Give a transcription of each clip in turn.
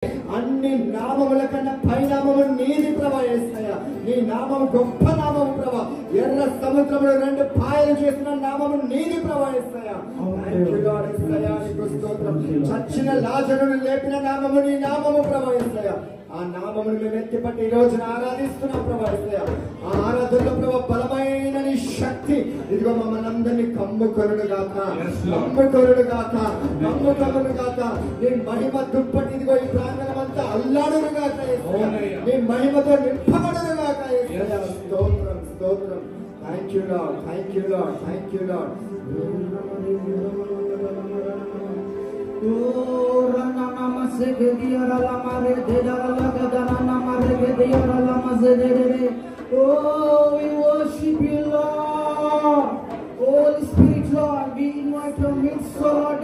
అన్ని నామముల కన్నా పైనామము నీది ప్రభా యేసయ్యా. నీ నామము గొప్ప నామము ప్రభా. ఎర్ర సముద్రములో 2 పాయలు చేసిన నామము నీది ప్రభా యేసయ్యా. చచ్చిన లాజరును లేపిన నామము నీ నామము ప్రభా యేసయ్యా. ఆ నామమును మేము ఎత్తిపట్టి ఈ రోజున ఆరాధిస్తున్నాం ప్రభా యేసయ్యా. ఆ ఆరాధనలో ప్రభా బలమైన నీ శక్తి ఇదిగో మమ్మల్ని అందరినీ కమ్ముకొనుడు గాక, కమ్ముకొనుడు గాక, కమ్ముకొనుడు గాక. నీ మహిమ దుప్పటి ఇదిగో ఈ ప్రాంగణం అంతా అల్లాడును గాక యేసయ్యా. నీ మహిమతో నింపబడును గాక యేసయ్యా. స్తోత్రం స్తోత్రం. Thank you lord, thank you lord, thank you lord. Oh, we worship you, Lord. Holy Spirit, Lord, we invite your midst, Lord,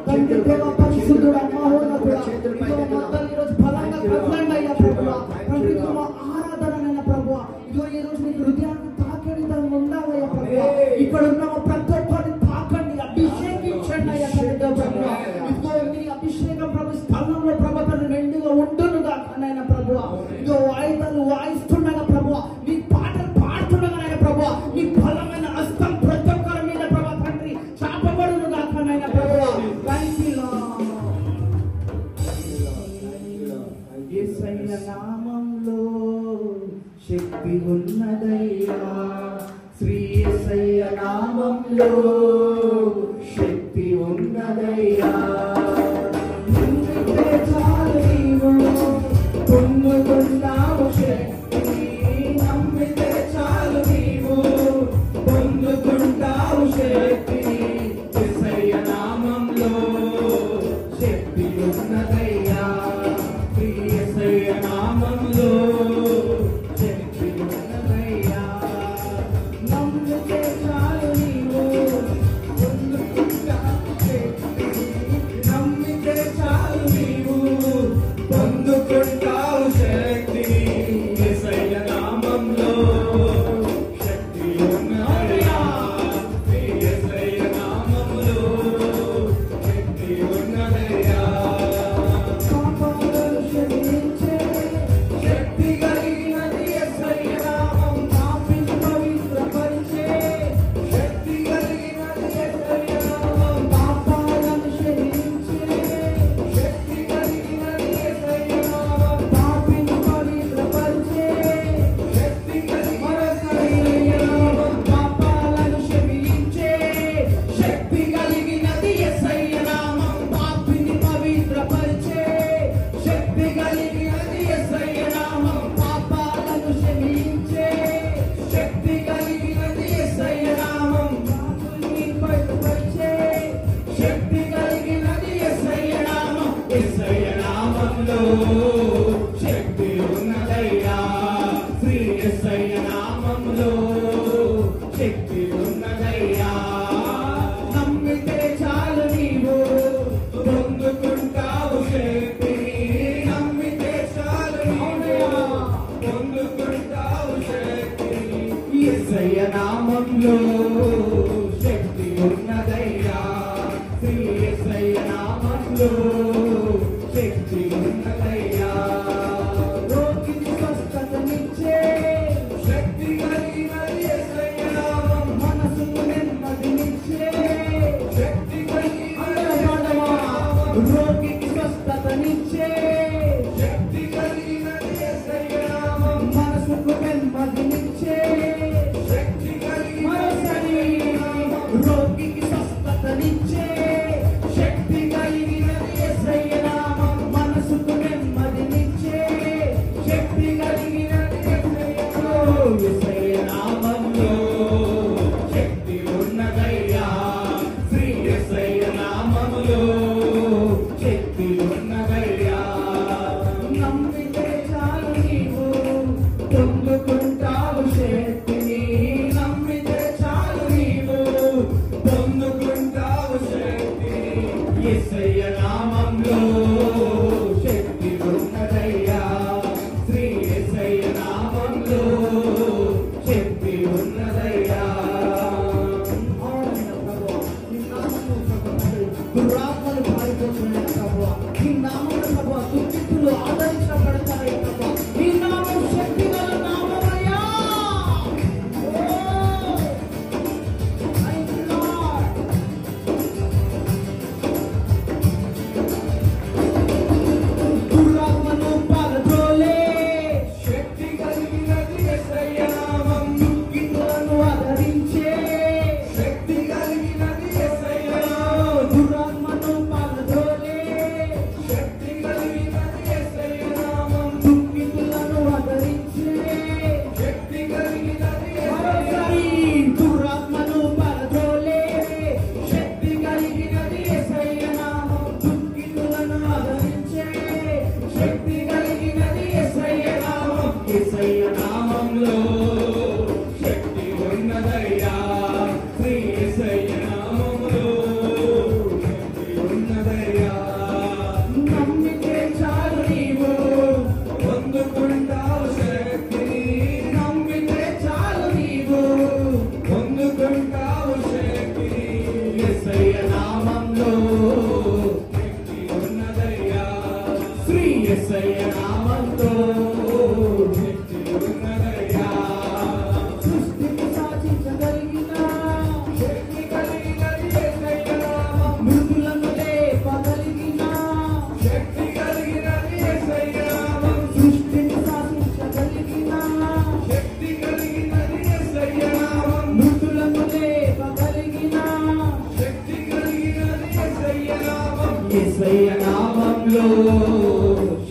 తండ్రి దేవ పరిశుద్ధుడా మహోన్నతుడా ఇదిగో మొత్తం ఈరోజు బలంగా కదలండి అయ్యా ప్రభువా. తండ్రి మా ఆరాధనైన ప్రభువా ఇదిగో ఈ రోజు మీ హృదయాన్ని తాకే విధంగా ఉండాలయ్యా ప్రభువా. ఇక్కడ ఉన్న ప్రతి ఒక్కరిని తాకండి, అభిషేకించండి అయ్యా తండ్రి దేవ ప్రభువా. ఇదిగో మీ అభిషేకం ప్రభు స్థలంలో ప్రభుత్వం మెండుగా ఉండునుగా నాయన ప్రభువా. ఇదిగో వాయిదాలు వాయిస్తుండగా ప్రభువా, మీ పాటలు పాడుతుండగా నాయన ప్రభువా, మీ బలమైన హస్తం ప్రతి ఒక్కరి మీద ప్రభా తండ్రి చాపబడునుగా నాయన ప్రభువా. Thank you lord. యేసయ్య నామములో శక్తి ఉన్నదయ్యా, శ్రీ యేసయ్య నామములో శక్తి ఉన్నదయ్యా. నిన్నుతే చాలు నీవు పొందుకున్నావు శక్తి, నమ్మితే చాలు నీవు పొందుకుంటావు శక్తి. యేసయ్య నామములో శక్తి ఉన్నదయ్యా, శ్రీ యేసయ్య నామములో శక్తి ఉన్నదయ్యా. నమ్మితే చాలు నీవు పొందుకుంటావు శక్తి, నమ్మితే చాలు నీవు పొందుకుంటావు శక్తి. యేసయ్య నామములో శక్తి ఉన్నదయ్యా, శ్రీ యేసయ్య నామములో శక్తి ఉన్నదయ్యా. పాపాలను క్షమించే శక్తి కలిగినది యేసయ్య నామం, పాపిని పవిత్రపరిచే శక్తి కలిగినది యేసయ్య నామం. పాపాలను క్షమించే శక్తి కలిగినది యేసయ్య నామం, పాపిని పవిత్రపరిచే శక్తి కలిగినది యేసయ్య నామం. పాపాలను క్షమించే శక్తి కలిగినది యేసయ్య నామం, పాపిని పవిత్రపరిచే శక్తి కలిగినది యేసయ్య నామం. పాపాలను క్షమించే శక్తి కలిగినది యేసయ్య నామం, పాపుల్ని పవిత్రపరిచే శక్తి కలిగినది యేసయ్య నామం. యేసయ్య నామంలో శక్తి ఉన్నదయ్యా, శ్రీ యేసయ్య నామంలో శక్తి ఉన్నదయ్యా. నమ్మితే చాలు నీవు పొందుకుంటావు శక్తి, నమ్మితే చాలు నీవు పొందుకుంటావు శక్తి. యేసయ్య నామంలో శక్తి ఉన్నదయ్యా, శ్రీ యేసయ్య నామంలో శక్తి ఉన్నదయ్యా. మనుషులు ఆదరించబడతారయ్యా ప్రభా. నీ నామం శక్తి గల నామమయ్యా. Thank you, Lord. దురాత్మను పారద్రోలే శక్తి కలిగినది యేసయ్య నామం. దుఃఖితులను ఆదరించే శక్తి కలిగినది యేసయ్య నామం. దురాత్మను పారద్రోలే శక్తి కలిగినది యేసయ్య నామం. దుఃఖితులను ఆదరించే శక్తి కలిగినది యేసయ్య. దురాత్మను పారద్రోలే శక్తి కలిగినది యేసయ్య నామం. దుఃఖితులను ఆదరించే శక్తి కలిగినది యేసయ్య నామం. యేసయ్య నామంలో శక్తి ఉన్నదయ్యా. శ్రీ యేసయ్య నామములో శక్తి ఉన్నదయ్యా. నమ్మితే చాలు నీవు పొందుకుంటావు శక్తిని. నమ్మితే చాలు నీవు పొందుకుంటావు శక్తిని. యేసయ్య నామంలో శక్తి ఉన్నదయ్యా. శ్రీ యేసయ్య నామంలో శక్తి ఉన్నదయ్యా. సృష్టిని సాధించగలిగిన శక్తి కలిగినది యేసయ్య నామం. మృతులను లేపగలిగిన శక్తి కలిగినది యేసయ్య నామం. సృష్టిని సాధించగలిగిన శక్తి కలిగినది యేసయ్య నామం. మృతులను లేపగలిగిన శక్తి కలిగినది యేసయ్య నామం. యేసయ్య నామంలో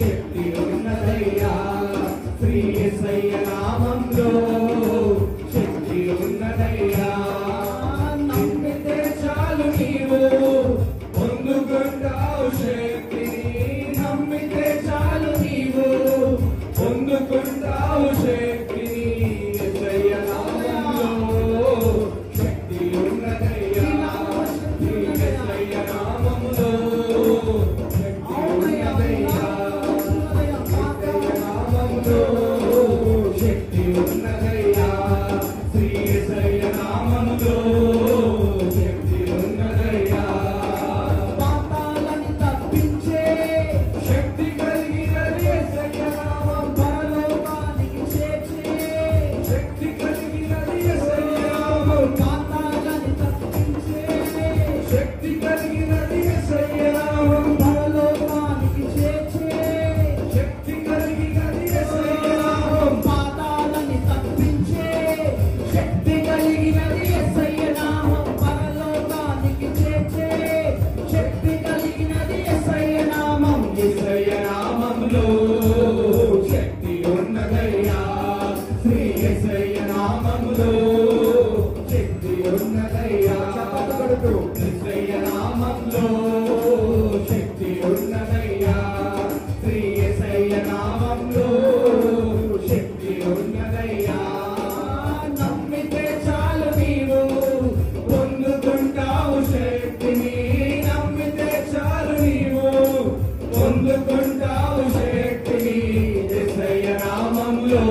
శక్తి ఉన్నదయ్యా. శ్రీ యేసయ్య నామంలో శక్తి ఉన్నదయ్యా. నమ్మితే చాలు నీవు పొందుకుంటావు శక్తిని. నమ్మితే చాలు నీవు పొందుకుంటావు శక్తిని. యేసయ్య నామంలో శక్తి ఉన్నదయ్యా. శ్రీ యేసయ్య నామములో శక్తి ఉన్నదయ్యా. యేసయ్య నామములో శక్తి ఉన్నదయ్యా. శ్రీ యేసయ్య నామములో శక్తి ఉన్నదయ్యా. పాతాళాన్ని తప్పించే శక్తి కలిగినది యేసయ్య నామం. పరలోకానికి చేర్చే శక్తి కలిగినది యేసయ్య నామం. పాతాళాన్ని తప్పించే శక్తి కలిగినది యేసయ్య నామం. పరలోకానికి చేర్చే శక్తి కలిగినది యేసయ్య నామం. పాతాళాన్ని తప్పించే శక్తి కలిగినది యేసయ్య నామం. పరలోకానికి చేర్చే శక్తి కలిగినది యేసయ్య నామం. యేసయ్య నామములో శక్తి ఉన్నదయ్యా. శ్రీ యేసయ్య నామములో శక్తి ఉన్నదయ్యా. యేసయ్య నామములో శక్తి ఉన్నదయ్యా. శ్రీ యేసయ్య నామములో శక్తి ఉన్నదయ్యా. నమ్మితే చాలు నీవు పొందుకుంటావు శక్తిని. నమ్మితే చాలు నీవు పొందుకుంటావు శక్తిని. యేసయ్య నామములో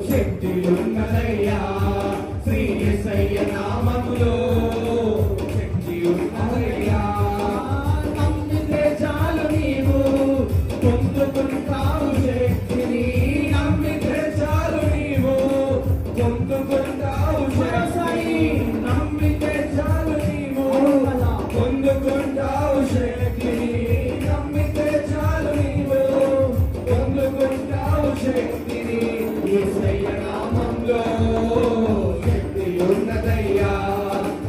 శక్తి ఉన్నదయ్యా. శ్రీ యేసయ్య నామములో శక్తి ఉన్నదయ్యా. నమ్మితే చాలు నీవు పొందుకుంటావు శక్తిని. నమ్మితే చాలు నీవు పొందుకుంటావు శక్తిని. నమ్మితే చాలు నీవు పొందుకుంటావు శక్తిని. నమ్మితే చాలు నీవు పొందుకుంటావు శక్తిని. యేసయ్య నామంలో శక్తి ఉన్నదయ్యా.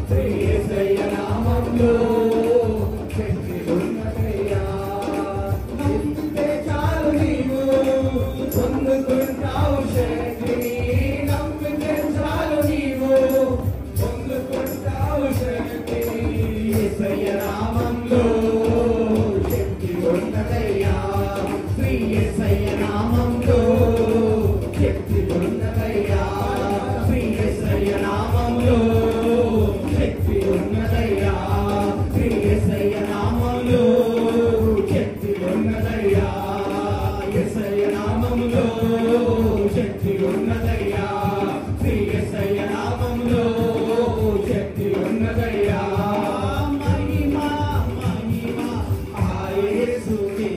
శ్రీ యేసయ్య నామంలో శక్తి ఉన్నదయ్యా. నమ్మితే చాలు నీవు పొందుకుంటావు శక్తిని. నమ్మితే చాలు నీవు పొందుకుంటావు శక్తిని. యేసయ్య నామంలో శక్తి ఉన్నదయ్యా. శ్రీ యేసయ్య నామంలో శక్తి ఉన్నదయ్యా. శ్రీ యేసయ్య నామంలో శక్తి ఉన్నదయ్యా. శ్రీ యేసయ్య నామంలో శక్తి ఉన్నదయ్యా. యేసయ్య నామంలో శక్తి ఉన్నదయ్యా. శ్రీ యేసయ్య నామంలో శక్తి ఉన్నదయ్యా. మహిమ మహిమ ఆ యేసుకే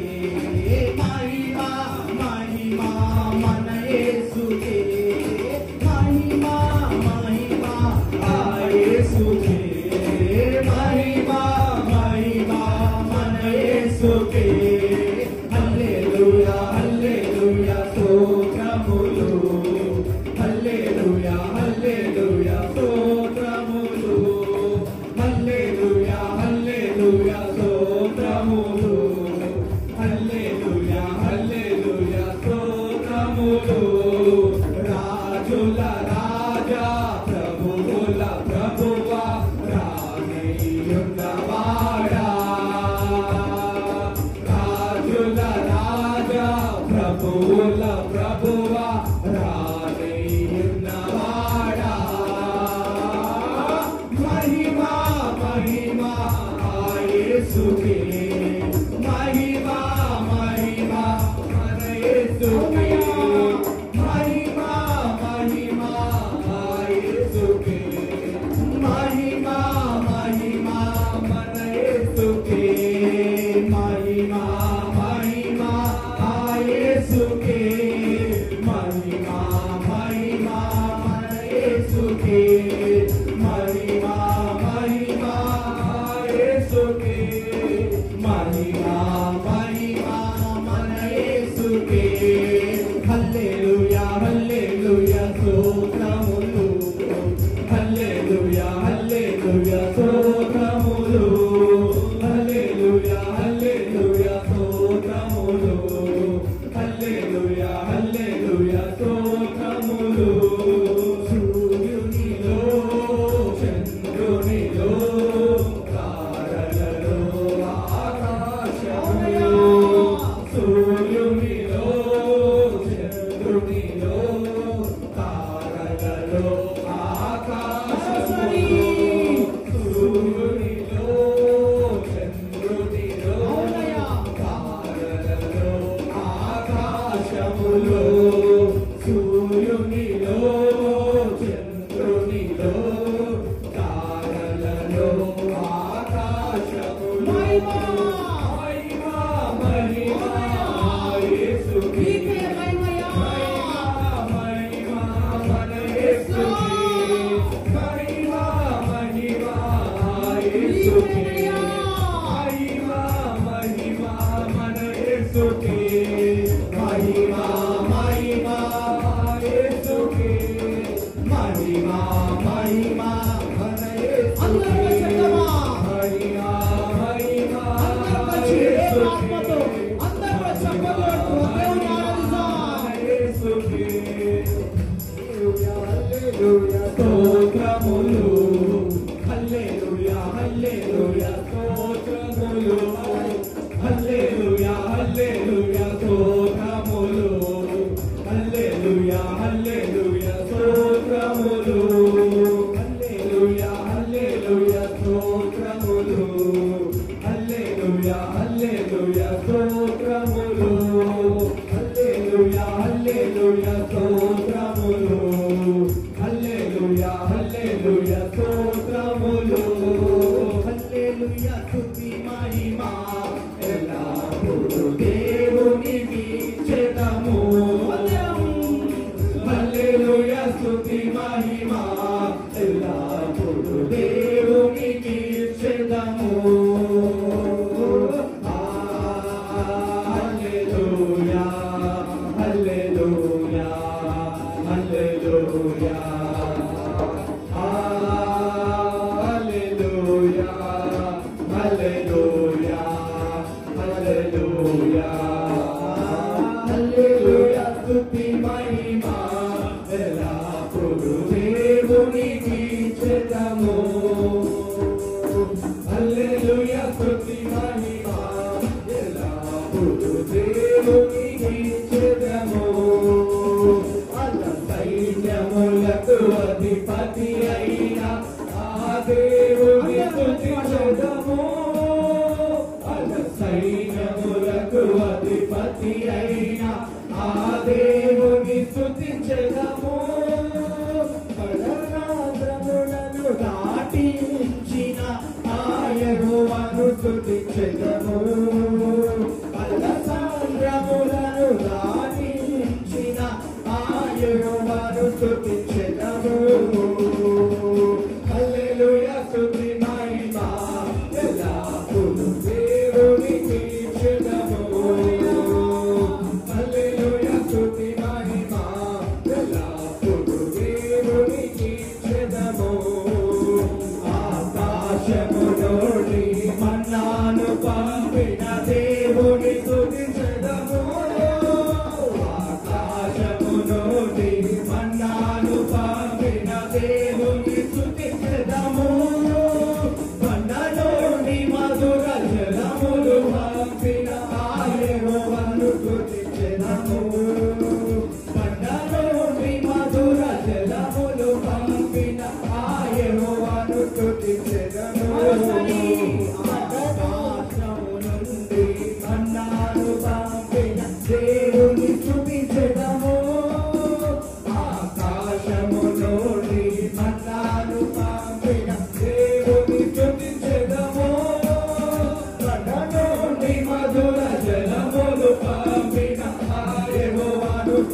ఆకాశములోని మన్నాను పంపి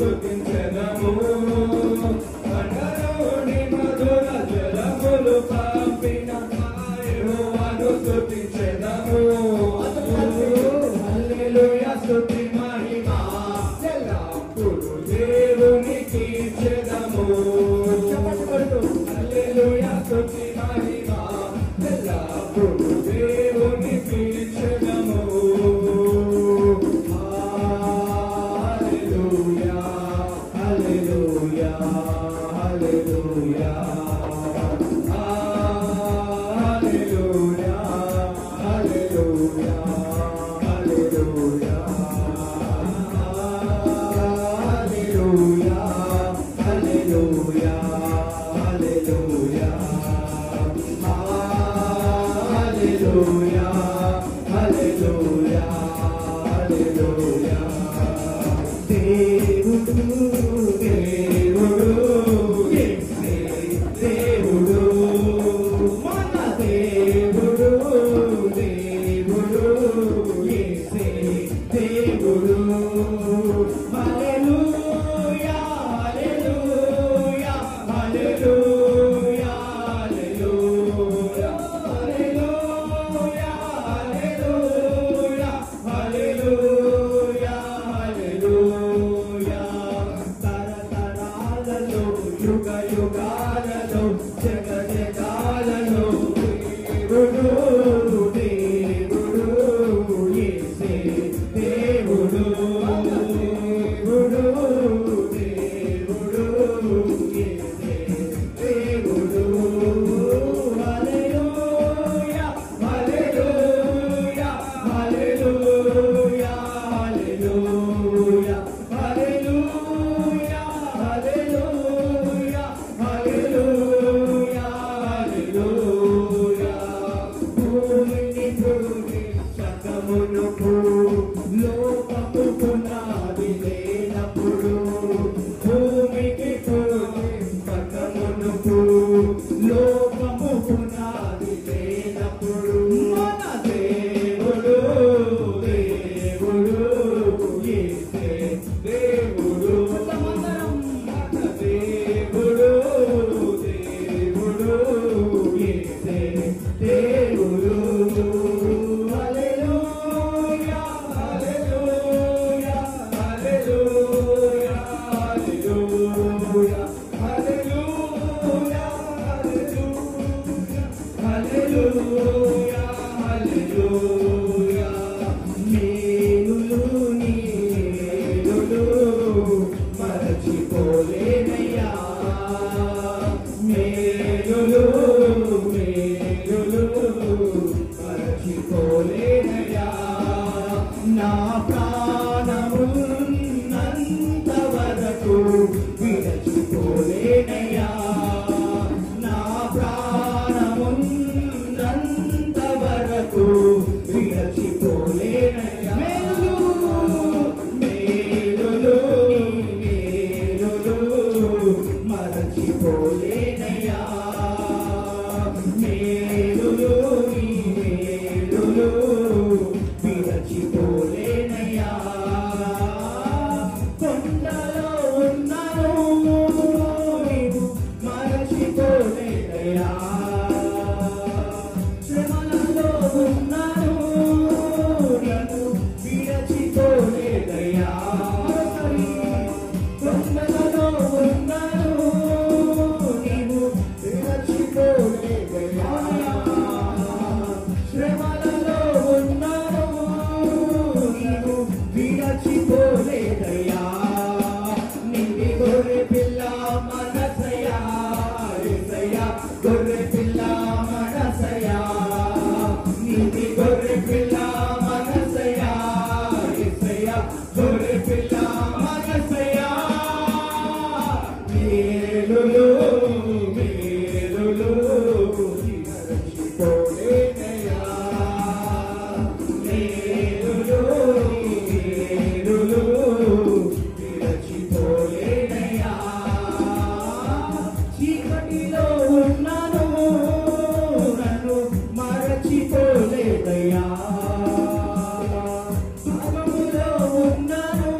స్తుతించెదము కడలోని మధుర జలములు పంపిన యెహోవాను స్తుతించెదము హల్లెలూయా స్తుతి మహిమ ఎల్లప్పుడూ దేవునికి ఇచ్చెదము హల్లెలూయా స్తుతి మహిమ ఎల్లప్పుడూ దేవునికి ఇచ్చెదము హల్లెలూయా హల్లెలూయా హల్లెలూయా హల్లెలూయా హల్లెలూయా హల్లెలూయా హల్లెలూయా హల్లెలూయా హల్లెలూయా హల్లెలూయా హల్లెలూయా దేవుడు దేవుడు యేసే దేవుడు మన దేవుడు దేవుడు యేసే దేవుడు హల్లెలూయా హల్లెలూయా హల్లెలూయా హల్లెలూయా హల్లెలూయా హల్లెలూయా హల్లెలూయా తరతరాలలో యుగ యుగాలలో జగజగాలలో దేవుడు దేవుడు యేసే దేవుడు దేవుడు దేవుడు యేసే దేవుడు హల్లెలూయా హల్లెలూయా హల్లెలూయా హల్లెలూయా హల్లెలూయా హల్లెలూయా హల్లెలూయా హల్లెలూయా భూమిని భూమి సకమును లోకము పునాది లేనప్పుడు భూమికి భూమి సకమును లోకము పునాది లేనప్పుడు మన దేవుడు దేవుడు యేసే దేవుడు మన దేవుడు దేవుడు యేసే దేవుడు హల్లెలూయా హల్లెలూయా హల్లెలూయా హల్లెలూయా హల్లెలూయా హల్లెలూయా హల్లెలూయా మేలులు నీలులు మరచిపోలేనయ్యా మేలులు మేలులు మరచిపోలేనయ్యా నా ప్రాణమున్నంత వరకు విడచిపోలేనయ్యా నా ప్రాణమున్నంత వరకు విడచిపోలేనయ్యా మేలులు మేలులు మేలులు మరచిపోలేనయ్యా మేలులు మేలులు విడచిపోలేనయ్యా కొండలో ఉన్నాను నీవు మరచిపోలేనయ్యా శ్రమలలో ఉన్నాను నీవు విడచిపోలేనయ్యా కొండలలో ఉన్నాను నీవు విడచిపోలేనయ్యా శ్రమలలో ఉన్నాను నీవు విడచిపోలేదయ్యా నిండి గొర్రె పిల్ల మనసయ్యా యేసయ్యా గొర్రె పిల్ల మనసయ్యా నిండి గొర్రె పిల్ల మనసయ్యా యేసయ్యా గొర్రె పిల్ల మనసయ్యా మేలులు మేలులు మరచిపోలేనయ్యా మేలులు మేలులు విడచిపోలేనయ్యా చీకటిలో ఉన్నాను నన్ను మరచిపోలేదయ్యా పాపములో ఉన్నాను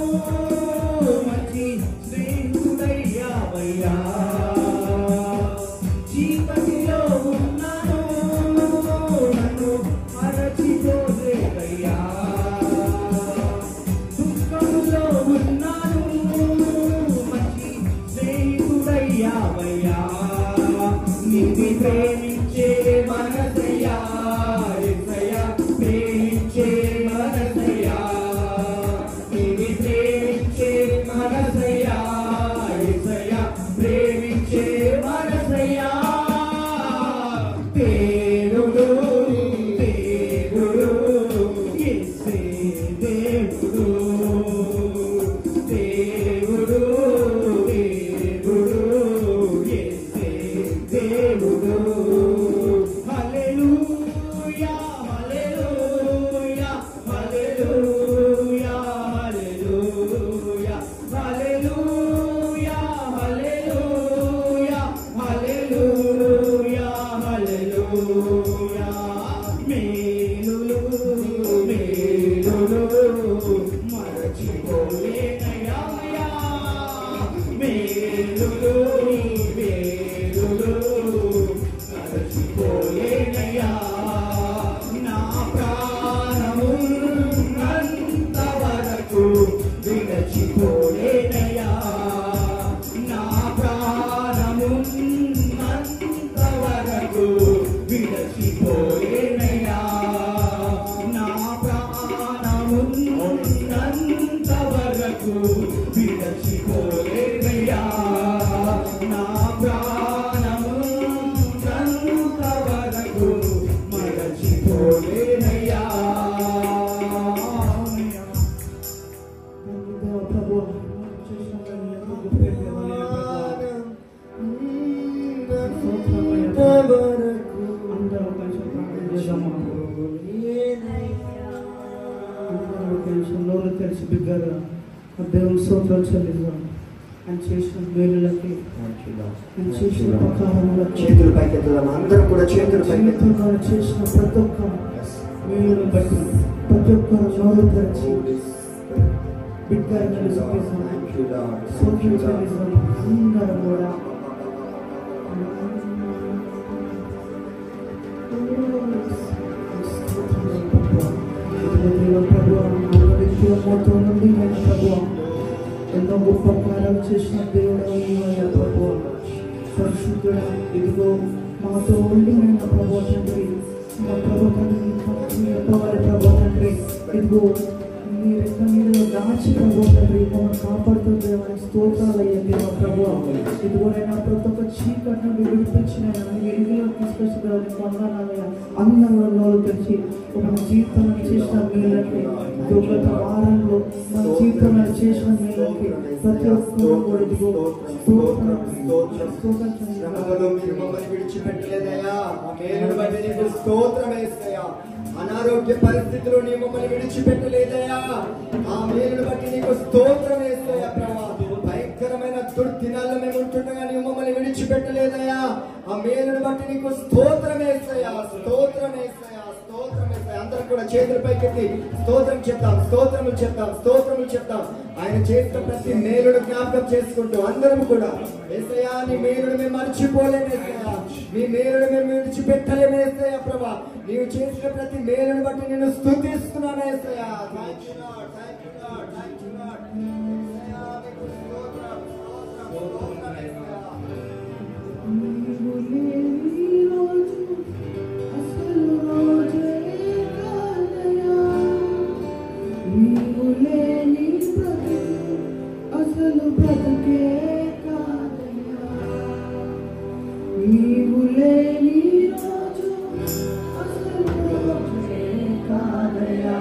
విడచిపోలేనయ్యా నా ప్రాణమున్నంత వరకు విడచిపోలేనయ్యా నా ప్రాణమున్నంత వరకు విడచిపోలేనయ్యా నా ప్రాణమున్నంత వరకు మరచిపోలేనయ్యా నోరు తెలిసి బిగ్గారు దేవుని స్తోత్రాలు చెల్లిద్దాం. ఆయన చేసిన మేలులకి ఆయన చేసిన ఉపకారములకి చేతులు పైకెత్తుదాం. అందరూ కూడా చేతులు పైకెత్తుదాం. జీవితంలో చేసిన ప్రతి ఒక్క మేలును బట్టి ప్రతి ఒక్క నోరు తెరిచి బిగ్గారు స్తోత్రం చెల్లిద్దాం. అందరూ కూడా ఎన్నో గొప్ప కార్యాలు చేసిన దేవుడు ప్రభు పరిశుద్ధుడ ఇదిగో మాతో ఉండి ఆయన ప్రభు తండ్రి మా ప్రభు తండ్రి ప్రభు తండ్రి ఇదిగో మీ రెక్క మీద దాచి ప్రభు తండ్రి మమ్మల్ని కాపాడుతుంది అని స్తోత్రాలు అయ్యండి మా ప్రభు ఇదిగోనైనా ప్రతి ఒక్క చీకటి నుండి విడిపించిన వెలుగులో తీసుకొచ్చిన వందనాలయ్యా అందరిలో తెచ్చి మన జీవితంలో చేసిన మేలకి గత వారంలో మన జీవితంలో చేసిన మేలకి ప్రతి ఒక్కరు కూడా ఇదిగో శ్రమలలో మీరు మమ్మల్ని విడిచిపెట్టలేదయ్యా. ఆ మేలును బట్టి నీకు స్తోత్రం యేసయ్యా. అనారోగ్య పరిస్థితిలో నీ మమ్మల్ని విడిచిపెట్టలేదయ్యా. ఆ మేలును బట్టి నీకు స్తోత్రం యేసయ్యా. ప్రభా భయంకరమైన దుర్దినాల్లో మేము ఉంటుండగా నీవు మమ్మల్ని విడిచిపెట్టలేదయ్యా. ఆ మేలును బట్టి నీకు స్తోత్రం యేసయ్యా. స్తోత్రం యేసయ్యా. స్తోత్రం యేసయ్యా. అందరూ కూడా చేతుల పైకెత్తి స్తోత్రం చెప్తాం. స్తోత్రములు చెప్తాం. స్తోత్రములు చెప్తాం. ఆయన చేసిన ప్రతి మేలును జ్ఞాపకం చేసుకుంటూ అందరం కూడా యేసయ్యా నీ మేలును మేము మర్చిపోలేము యేసయ్యా. నీ మేలును మేము విడిచిపెట్టలేము యేసయ్యా. ప్రభా నీవు చేసిన ప్రతి మేలును బట్టి నేను స్తుతిస్తున్నాను యేసయ్యా. Thank you lord. Thank you lord. Thank you lord. యేసయ్యా నీకు స్తోత్రం. స్తోత్రం యేసయ్యా. అసలు బ్రతుకే కాదయ్యా నీవు లేని రోజు అసలు రోజే కాదయ్యా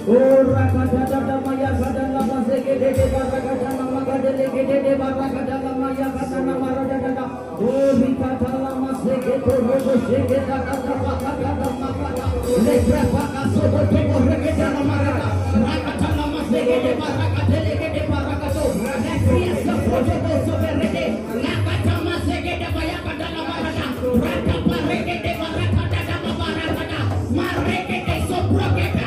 Oh, rakata maya gada lama segede de barakata nama gada legede de barakata lama ya gada nama rada. Oh, rikata lama segede robo segede gada bakata nama gada. Legra baka sobo tobo regede nama rada. Rakata lama segede barakata legede barakato. Lekria sobo tobo sobo rede. Lakata lama segede maya gada nama rada. Rakata regede barakata nama barakata. Maregede sobro geda.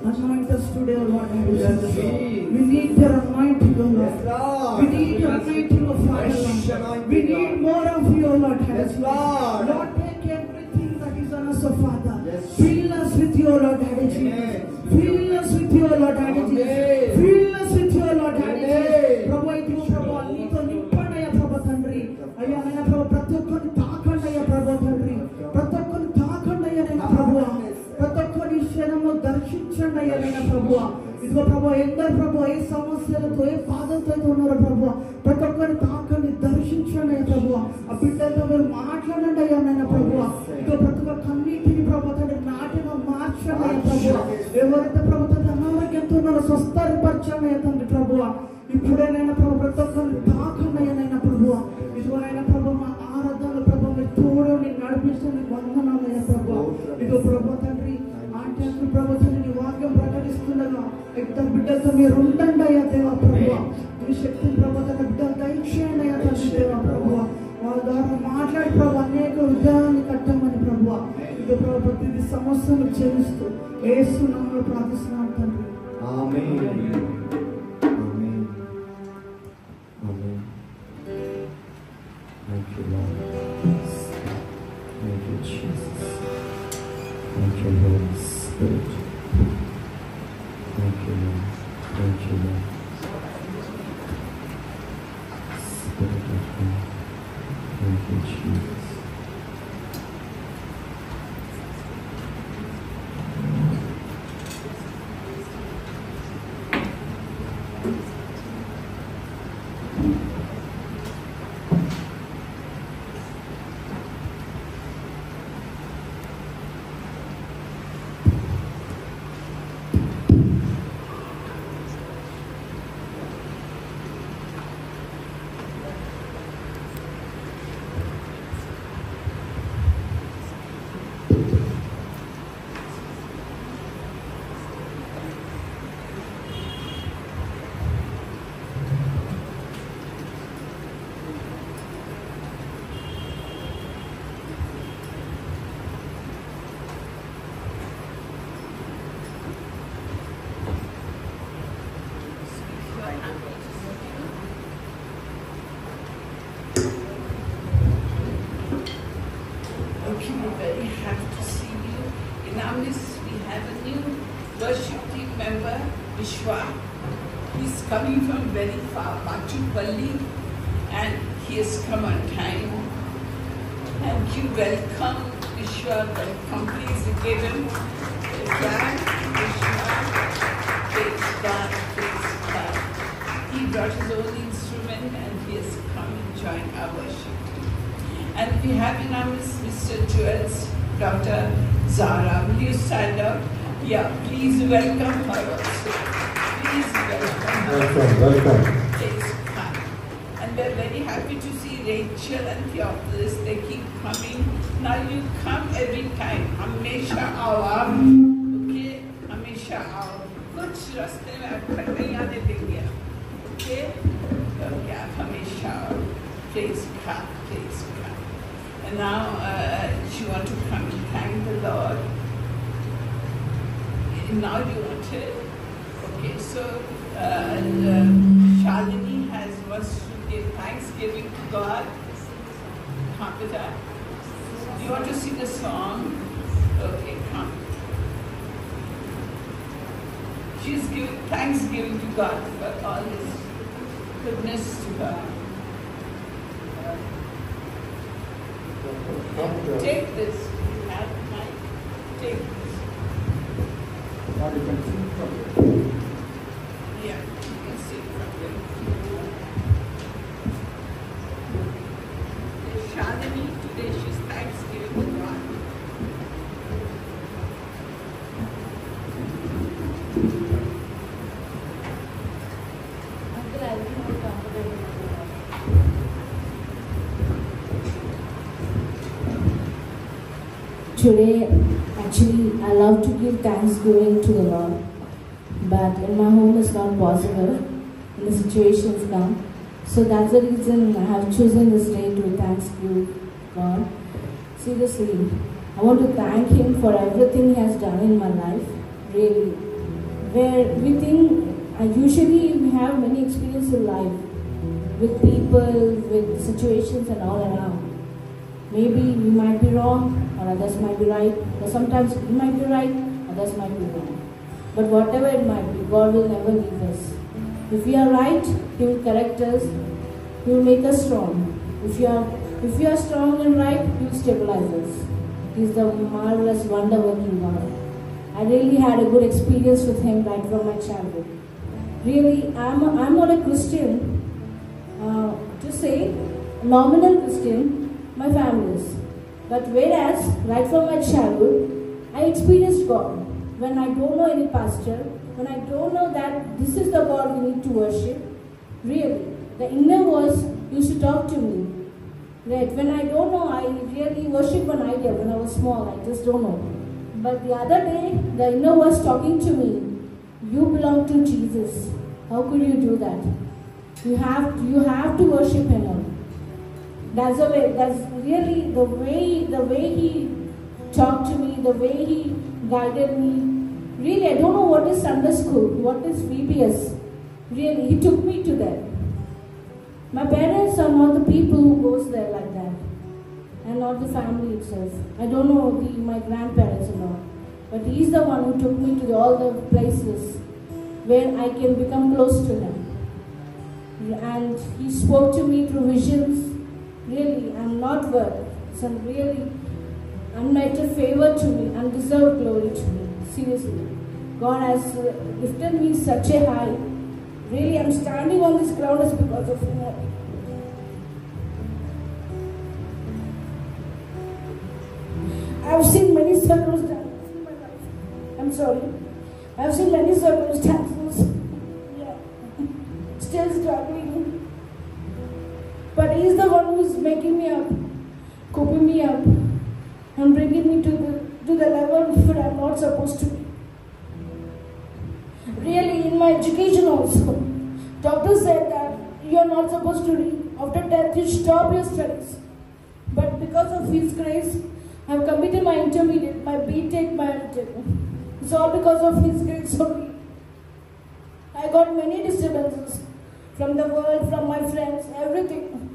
Anoint us today, O Lord. We need your anointing, O Lord. We need your anointing of fire, Lord. We need more of you, O Lord. Yes, Lord. Lord, take everything that is on us, O Father. Fill us with your Lord, Daddy Jesus. Fill us with your Lord, Daddy Jesus. Fill us with your Lord, Daddy Jesus. Prabhu, idu Prabhu, నీతో నింపండియా ప్రభు తండ్రి. అయ్యా నాయన ప్రభు, ప్రతి ఒక్కరిని తాకండియా ప్రభు తండ్రి. ప్రతి ఒక్కరిని తాకండియా నాయన ప్రభు. ప్రతి ఒక్కరి క్షణము దర్శించండి అయ్యా నాయన ప్రభు. ఇదిగో ప్రభు, ఎందరు ప్రభు ఏ సమస్యలతో ఏ బాధలతో ఉన్నారు ప్రభు, ప్రతి ఒక్కరిని తాకండి, దర్శించండి అయ్యా ప్రభు. ఆ బిడ్డలతో మీరు మాట్లాడండి అయ్యా నాయన ప్రభు. ఇదిగో ప్రతి ఒక్క కన్నీటిని ప్రభు తండ్రి నాటిగా మార్చండి అయ్యా ప్రభు. ఎవరైతే ప్రభు తండ్రి అనారోగ్యంతో ఉన్నారో స్వస్థపరచండి అయ్యా తండ్రి ప్రభు. ఇప్పుడేనైనా ప్రభు ప్రతి ఒక్కరిని తాకండి అయ్యా నాయన ప్రభు. ఇదిగోనైనా ప్రభు మా ఆరాధనలు ప్రభు మీరు తోడుని నడిపిస్తున్న వందనాలు అయ్యా ప్రభు. ఇదిగో ప్రభు తండ్రి ఆంటీ అంకుల్ ప్రభు తండ్రి నీ వాక్యం ప్రకటిస్తుండగా ఇద్దరు బిడ్డలతో మీరు ఉండండి అయ్యా దేవా ప్రభు. మీ శక్తిని ప్రభు తన బిడ్డలు దయచేయండి అయ్యా తండ్రి దేవా ప్రభు. వాళ్ళ ద్వారా మాట్లాడి ప్రభు అనేక హృదయాన్ని కట్టమని ప్రభు. ఇదిగో ప్రభు ప్రతిదీ సమస్యలు చేస్తూ యేసు నామములో ప్రార్థిస్తున్నాం తండ్రి. ఆమేన్. ఆమేన్. ఆమేన్. Thank you, Lord. Thank you, Jesus. Thank you, Holy Spirit. Thank you, Lord. Thank you, Lord. Spirit of God. Thank you, Jesus. Very happy to see you. In our midst, we have a new worship team member, Vishwa. He's coming from very far, Machupalli, and he has come on time. Thank you. Welcome, Vishwa. Welcome. Please give him a clap. Vishwa. Praise God. Praise God. He brought his own instrument and he has come and joined our worship team. And we have in our midst Mr. Joel's daughter Zara. Will you stand up? Yeah, please welcome her also. Please welcome her. Welcome. Please come. And we're very happy to see Rachel and Theophilus. They keep coming. Now you come every time. Hamesha आओ. Okay? Hamesha आओ. कुछ रास्ते में आपको नहीं आने देंगे. Okay? Okay, आप हमेशा आओ. Please come. Please come. And now you want to come and thank the Lord. Now you want to. Okay, so Shalini wants to give thanksgiving to God. Kapita, do you want to sing a song? Okay, come. She's giving thanksgiving to God for all His goodness to her. Take this. You have mic. Take this. Yeah, you can see from there. Shalini, today she's thanksgiving to God. Uncle, I'll be more comfortable. Today, actually, I love to give thanksgiving to the Lord, but in my home it's not possible. The situations come, so that's the reason I have chosen this day to thank you, God. Seriously, I want to thank Him for everything He has done in my life. Really, where we think usually we have many experiences in life with people, with situations, and all around. Maybe we might be wrong, or others might be right, or sometimes we might be right, others might be wrong. But whatever it might be, God will never leave us. If we are right, He will correct us, He will make us strong. If you are strong and right, He will stabilize us. He is the marvelous, wonder-working God. I really had a good experience with Him right from my childhood. Really, I'm not a Christian, to say, nominal Christian, my family is. But whereas, right from my childhood, I experienced God. When I don't know any pastor, when I don't know that this is the God we need to worship, really, the inner voice used to talk to me. Right, when I don't know, I really worship an idol when I was small, I just don't know. But the other day, the inner voice talking to me, you belong to Jesus. How could you do that? You have to worship Him. That's the way. That's really the way He talked to me, the way He guided me. Really, I don't know what is Sunday school, what is VBS. Really, He took me to that. My parents are not the people who goes there like that, and not the family itself. I don't know my grandparents and all, but He's the one who took me to all the places where I can become close to Him. And He spoke to me through visions. Really, I'm not worth. It's a really unmerited favor to me, undeserved glory to me. Seriously, God has lifted me such a high. Really, I'm standing on this ground is because of Him. I've seen many circumstances in my life. I'm sorry. I've seen many circumstances. Yeah. Still struggling. But He's the one who is making me up, coping me up, and bringing me to the level where I'm not supposed to be. Really, in my education also, doctor said that you're not supposed to read. After 10th, you stop your studies. But because of His grace, I've completed my intermediate, my BTech, my MTech. It's all because of His grace only. I got many disturbances from the world, from my friends, everything.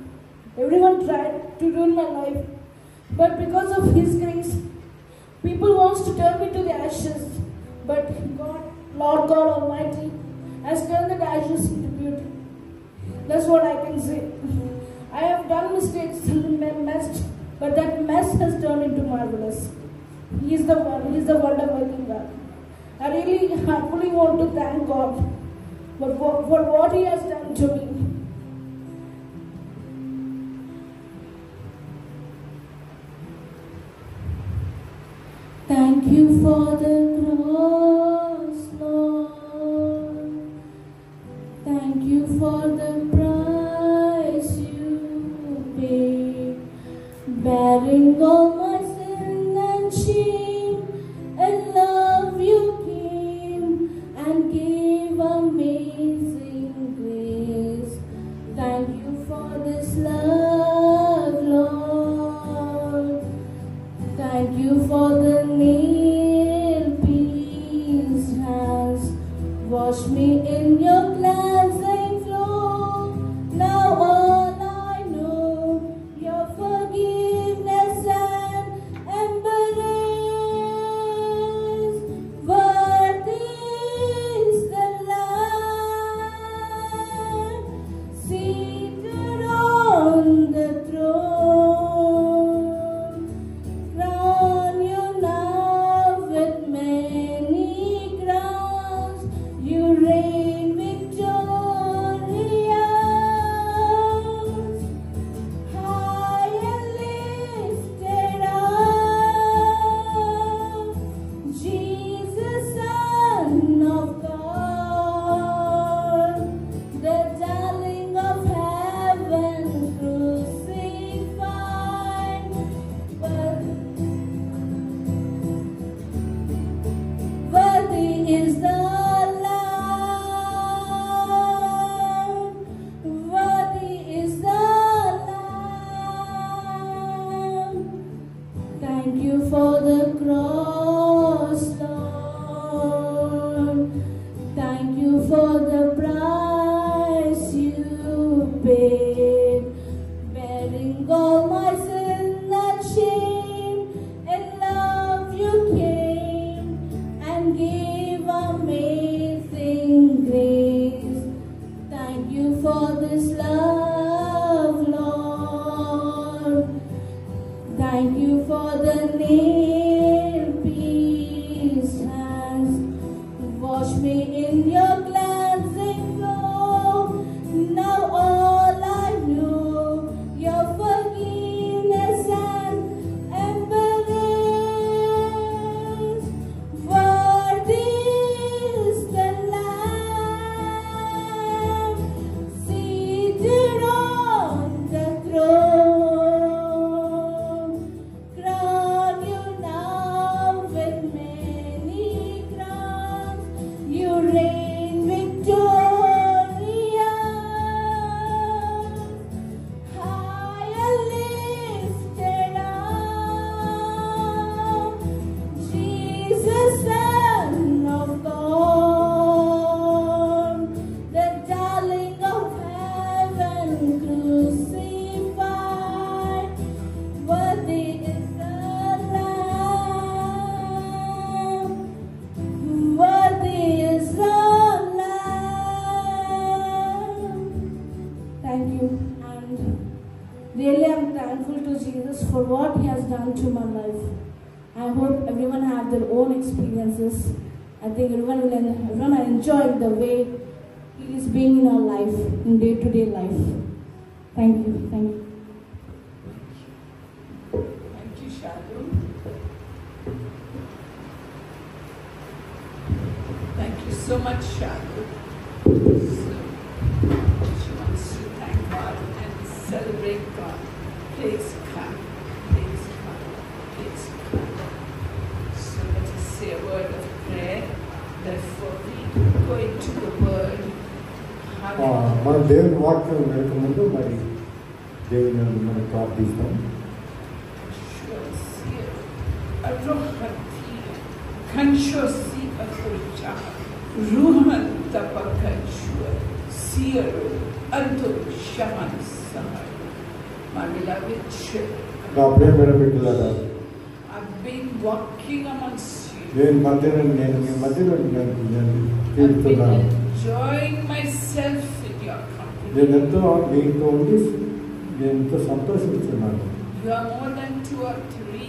Everyone tried to ruin my life. But because of His grace, people want to turn me to the ashes. But God, Lord God Almighty, has turned the ashes into beauty. That's what I can say. I have done mistakes and messed, but that mess has turned into marvelous. He is the one, He is the wonder-working God. I really heartily want to thank God for what He has done to me. you for the cross, Lord. Thank you for the price you paid, bearing all my sin and shame. And love you came and gave amazing grace. Thank you for this love, Lord. Thank you for the nail-pierced hands. Wash me in your cleansing flow. Now all I know, your forgiveness and embrace. Worthy is the Lamb seated on the throne. Crown you now with many crowns. You reign victorious, high and lifted up. Jesus, Son of God, the darling of heaven, crucified. Worthy is the Lamb. Worthy is the Lamb. Thank you for the cross, Lord. Thank you for the price you paid, bearing all my sin and shame. And love you came and gave amazing grace. Thank you for this love, Lord. Thank you for the nail-pierced hands. Wash me in your cleansing flow. Now all I know, your forgiveness and embrace. Worthy is the Lamb seated on the throne. Crown you now with many crowns. You reign victorious, high and lifted up. Jesus, Son of God, the darling of heaven, crucified. Worthy is the Lamb. Worthy is the Lamb. Thank you. And really I'm thankful to Jesus for what he has done to my life. I hope everyone have their own experiences. I think everyone will enjoy the way he is being in our life, in day-to-day life. Thank you. Thank you. Thank you, Shadu. Thank you so much, Shadu. She wants to thank God and celebrate God. Praise God. Praise God. Praise God. So let us say a word of prayer. Therefore, we go into the word. మన దేవుని వాక్యం వెనక ముందు మరి దేవుని మనం ప్రార్థిస్తాం. Kanshosi Akocha, Ruhan Tapakanshu, Sierra, Anto Shaman Sahar. My beloved children, నా ప్రియమైన బిడ్డలారా, I've been walking amongst you. నేను మీ మధ్యలో I've been తీరుతున్నాను. enjoying myself in your company. నేను ఎంతో మీతో ఉండి నేను ఎంతో సంతోషిస్తున్నాను. You are more than 2 or 3.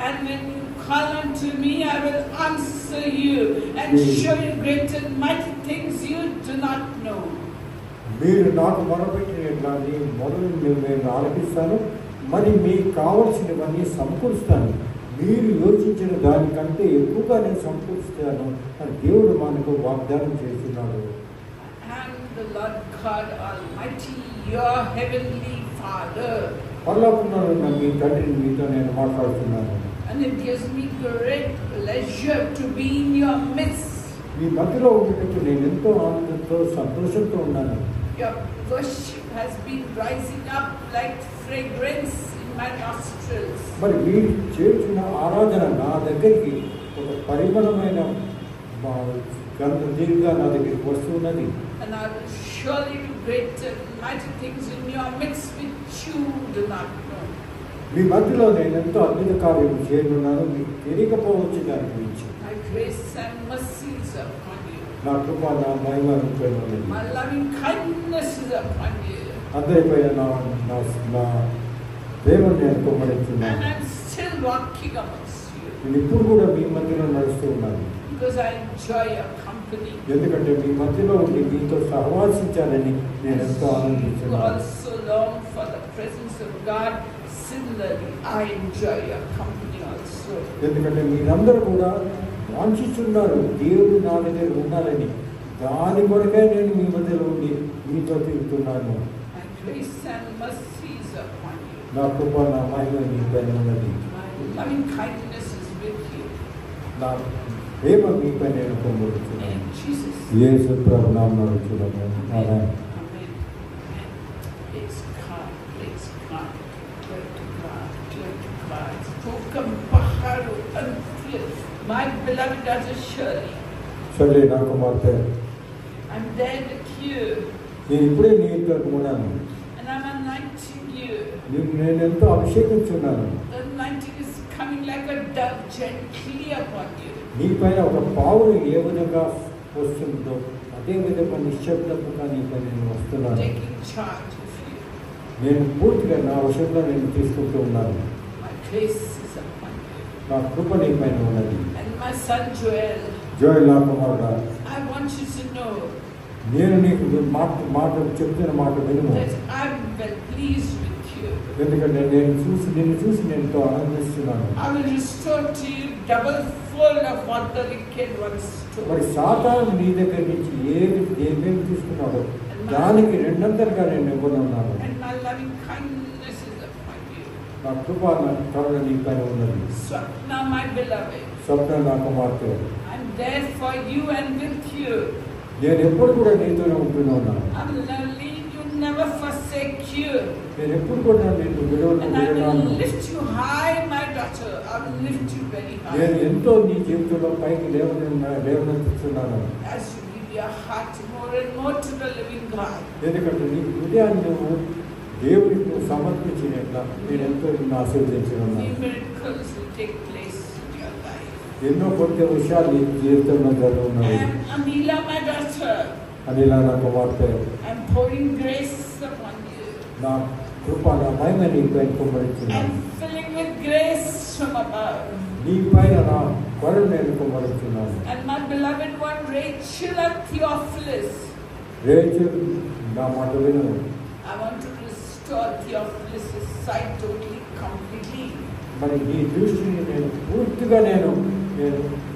And when you call unto me, I will answer you and show you great and mighty things you do not know. మీరు నాకు మొరపెట్టినట్లాని మొదలు నేను ఆలపిస్తాను, మరి మీకు కావలసినవన్నీ సమకూరుస్తాను. మీరు యోచించిన దానికంటే ఎక్కువగా నేను సమకూరుస్తాను అని దేవుడు మనకు వాగ్దానం చేస్తున్నాడు. And the Lord God Almighty, your heavenly Father. పరలోకంలో ఉన్న మీ తండ్రిని మీతో నేను మాట్లాడుతున్నాను. And it gives me great pleasure to be in your midst. మీ మధ్యలో ఉండేటట్టు నేను ఎంతో ఆనందంతో సంతోషంతో ఉన్నాను. Your worship has been rising up like fragrance in my nostrils. మరి మీరు చేస్తున్న ఆరాధన నా దగ్గరికి ఒక పరిమళమైన గంధంగా నా దగ్గరికి వస్తున్నది. And I will surely do great and mighty things in your midst which you do not know. మీ మధ్యలో నేను ఎంతో అద్భుత కార్యం చేయనున్నాను, మీకు తెలియకపోవచ్చు దాని గురించి. My grace and mercies upon you. నా కృప నా మహిమ ఉన్నది. My loving kindness is upon you. అందరిపైన నా ప్రేమను నేను కుమ్మరిస్తున్నాను. And I'm still walking amongst you. నేను ఇప్పుడు కూడా మీ మధ్యలో నడుస్తూ ఉన్నాను. Because I enjoy your company. ఎందుకంటే మీ మధ్యలో ఉండి మీతో సహవాసించాలని నేను ఎంతో You ఆనందిస్తున్నాను. also long for the presence of God. Similarly, I enjoy your company also. ఎందుకంటే మీరందరూ కూడా వాంఛిస్తున్నారు దేవుడు నా దగ్గర ఉండాలని. దాని కొరకే నేను మీ మధ్యలో ఉండి మీతో తిరుగుతున్నాను. My grace and mercies upon you. నా కృప నా మహిమ మీపైన ఉన్నది. My loving kindness is with you. నా ప్రేమ మీపై నేను పొందుతున్నాను. In Jesus' యేసు ప్రభు నామములో చూడము. ఆమేన్. Amen. Praise God. Praise God. Glory to God. Glory to God. Spoken Paharu Anthea. My beloved daughter Shirley. సరే నా కుమార్తె, I'm there with you. నేను ఇప్పుడే నీ ఇంట్లో ఉన్నాను. And I'm anointing you. నేను ఎంతో అభిషేకించున్నాను. The anointing is coming like a dove gently upon you. నీ పైన ఒక పావులు ఏ విధంగా వస్తుందో అదే విధంగా నిశ్శబ్దంగా నీపై నేను వస్తున్నాను. Taking charge of you. నేను పూర్తిగా నా వశంలో నేను తీసుకుంటూ ఉన్నాను. My grace is upon you. నా కృప నీ పైన ఉన్నది. And my son Joel, Joel నా కుమారుడా, I want you to know నేను నీకు మాట చెప్తున్న మాట వినుము. that I'm well pleased with you. ఎందుకంటే నిన్ను చూసి నేను ఎంతో ఆనందిస్తున్నాను. I will restore to you double fold of what the wicked once మరి stole. సాతాను నీ దగ్గర నుంచి ఏమేమి తీసుకున్నాడో దానికి రెండంతలుగా నేను ఇవ్వనున్నాను. And my loving kindness is upon you. నా కృప నా కరుణ నీ పైన ఉన్నది. Swapna, my beloved, స్వప్న నా కుమార్తె, I'm there for you and with you. నేను ఎప్పుడు కూడా నీతోనే ఉంటూనే ఉన్నాను. I will never leave you, never forsake you. నేను ఎప్పుడు కూడా నేను And I will విడవను. lift you high, my daughter. I will lift you very నేను high. ఎంతో నీ జీవితంలో పైకి లేవనెత్తుతున్నాను. As you give your heart more and more to the living God. ఎందుకంటే నీ హృదయాన్ని నువ్వు దేవుడికి నువ్వు సమర్పించినట్లా నేను ఎంతో నిన్ను ఆశీర్వదించున్నాను. Many miracles will take place in your life. ఎన్నో కొత్త విషయాలు నీ జీవితంలో జరుగుతున్నాయి. And Anila, my daughter, అనిలా నా కుమార్తె, I'm pouring grace upon you. నా కృప నా మహిమ నీ పైన కుమ్మరిస్తున్నాను. I'm filling with grace from above. నీ పైన నా కరుణ నేను కుమ్మరిస్తున్నాను. And my beloved one, Rachel and Theophilus, Rachel నా మాట విను. I want to restore Theophilus' sight totally, completely. మరి నీ దృష్టిని నేను పూర్తిగా నేను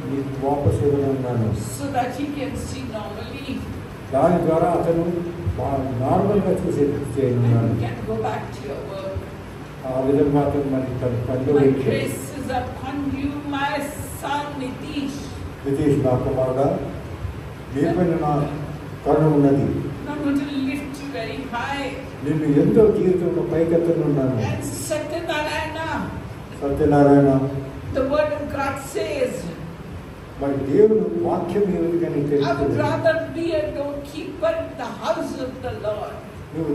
నీకు వాపసు ఇవ్వనున్నాను. So that he can see normally దాని ద్వారా అతను నార్మల్గా చూసేటట్టు చేయనున్నాను. and you can go back to your work. ఆ విధంగా అతను మరి తన పనిలో My వెళ్ళాడు. grace is upon you, my son Nitish. Nitish నా కుమారుడా, నీ పైన నా కరుణ ఉన్నది. I'm going to lift you very high. నిన్ను ఎంతో జీవితంలో పైకెత్తనున్నాను. And Satyanarayana, Satyanarayana, the word of God says, మరి దేవుడు వాక్యం ఏ విధంగా నీకు I would తెలుస్తుంది. rather be a doorkeeper in the house of the Lord నువ్వు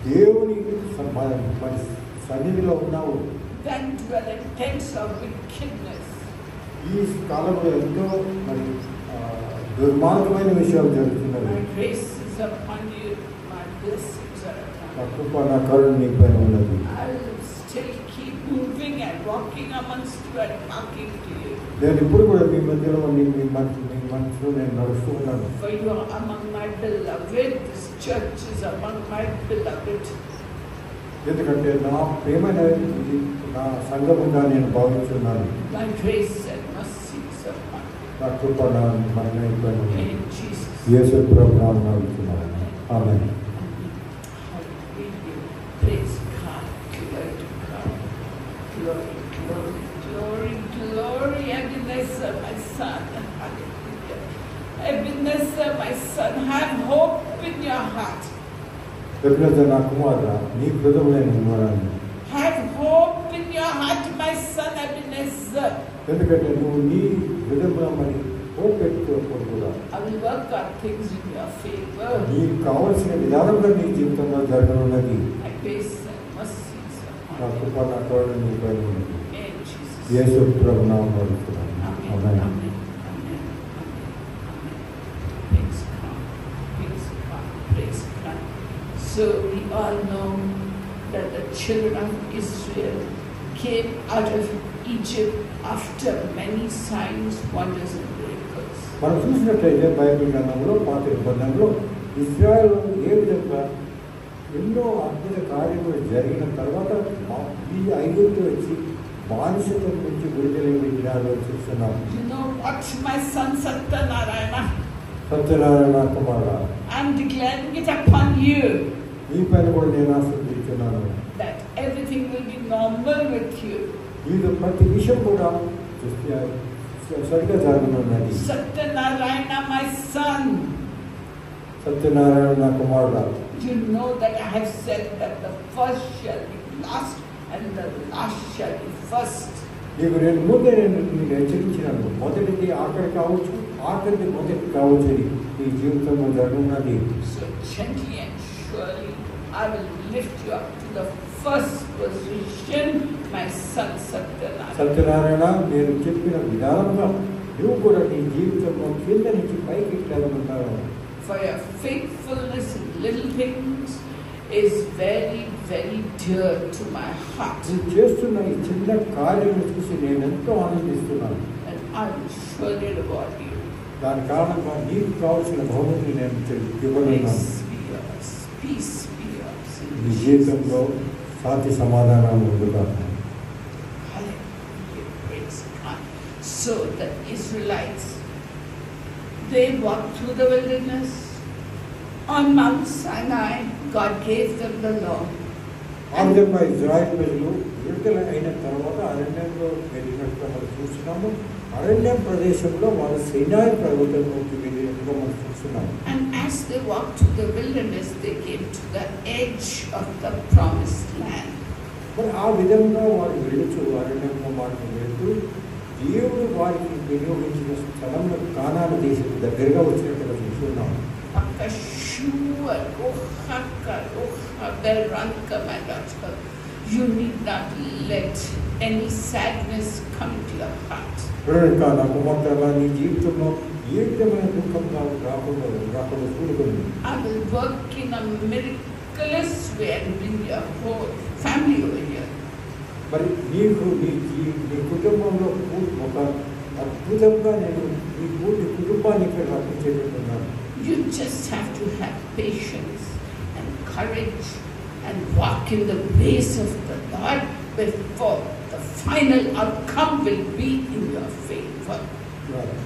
దేవుని మరి సన్నిధిలో ఉన్నావు. than dwell in tents of wickedness. ఈ కాలంలో ఎంతో మరి దుర్మార్గమైన విషయాలు జరుగుతున్నవి. My grace is upon you, my blessings are నా upon you. కృప నా కరుణ నీ పైన ఉన్నది. I will still keep moving and walking amongst you and talking to you. నేను ఇప్పుడు కూడా మీ మధ్యలో ఉండి మీ మనసులో నేను నడుస్తూ ఉన్నాను. For you are among my beloved. This church is among my beloved. ఎందుకంటే నా ప్రేమైన ఇది నా సంఘముగా నేను భావిస్తున్నాను. Thy grace and mercies of God. నా కృప నా మహిమ అయిపోయింది. In Jesus. యేసు ప్రభువు నామమున అడుగుతున్నాను. ఆమేన్. Hallelujah. Praise God. Glory to God. Glory, glory, glory, glory. Ebenezer, my son. Hallelujah. Ebenezer, my son, have hope in your heart. ఎప్పుడైతే నా కుమారుడా నీ హృదయంలో ఉన్నాను. Have hope in your heart, my son Ebenezer. ఎందుకంటే నువ్వు నీ హృదయంలో మరి హోప్ పెట్టుకోకూడదు కూడా. I will work on things in your favor. నీకు కావలసిన విధానంగా నీ జీవితంలో జరగనున్నది. I grace and mercies నా upon కృప you. నా తోడు నీపై ఉన్నది. In Jesus. యేసు ప్రభువు నామమున అడుగుతున్నాను. Amen. Amen. Amen. Amen. Praise God. Praise God. Praise God. So we all know that the children of Israel came out of Egypt after many signs, wonders, and miracles. మనం చూసినట్లయితే Bible గ్రంథంలో పాత నిబంధనలో ఇశ్రాయేలు ఏ విధంగా ఎన్నో అద్భుత కార్యములు జరిగిన తర్వాత ఈ ఐగుప్తు వచ్చి బానిసత్వం నుంచి విడుదల చూస్తున్నాం. You know what, my son Satyanarayana? Satyanarayana Kumara I'm declaring it upon you ఈ పైన కూడా నేను ఆశీర్వదించున్నాను. that everything will be normal with you. ఇది ప్రతి విషయం కూడా సరిగా జరగనున్నది. Satyanarayana, my son. సత్యనారాయణ కుమారుడు, You know that I have said that the first shall be last and the last shall be first. నీకు నేను ముందే నేను హెచ్చరించినాను. మొదటిది ఆఖరి కావచ్చు, ఆఖరిది మొదటి కావచ్చు. ఈ జీవితంలో జరుగుతున్నది. So gently and surely I will lift you up to the first position, my son Satyanarayana. Satyanarayana, నేను చెప్పిన విధానంగా నువ్వు కూడా నీ జీవితంలో కింద నుంచి పైకి ఎక్కాలనుకుంటాను. For your faithfulness in little things is very, very dear to my heart. నువ్వు చేస్తున్న ఈ చిన్న కార్యం చూసి నేను ఎంతో ఆనందిస్తున్నాను. And I will surely reward you. దాని కారణంగా నీకు కావాల్సిన బహుమతిని నేను ఇవ్వనున్నాను. Peace be yours. Peace be yours. నీ జీవితంలో శాంతి సమాధానాలు ఉండుగా. Hallelujah. Praise God. So the Israelites, they walked through the wilderness. On Mount Sinai, God gave them the law. ఆ విధంగా ఇజ్రాయెల్ ప్రజలు విడుదల అయిన తర్వాత అరణ్యంలో వెళ్ళినట్టుగా మనం చూస్తున్నాము. అరణ్య ప్రదేశంలో వారు సైనాయి పర్వతంలోకి వెళ్ళినట్టుగా మనం చూస్తున్నాము. And as they walked through the wilderness, they came to the edge of the promised land. మరి ఆ విధంగా వారు వెళ్ళుచు అరణ్యంలో వారిని వెళ్తూ దేవుడు వారికి వినియోగించిన స్థలంలో కానాను దేశం దగ్గరగా వచ్చినట్టుగా చూస్తున్నాము. My daughter, you need not let any sadness come to your heart. నా కుమార్తె నీ జీవితంలో ఏ విధమైన దుఃఖం రాకుండా చూడుకుంది. I will work in a miraculous way and bring your whole family over here. మరి నీకు నీ కుటుంబంలో ఒక అద్భుతంగా నేను నీ పూర్తి కుటుంబాన్ని ఇక్కడ రప్పించేటట్టున్నాను. You just have to have patience and courage and walk in the ways of the Lord before the final outcome will be in your favor.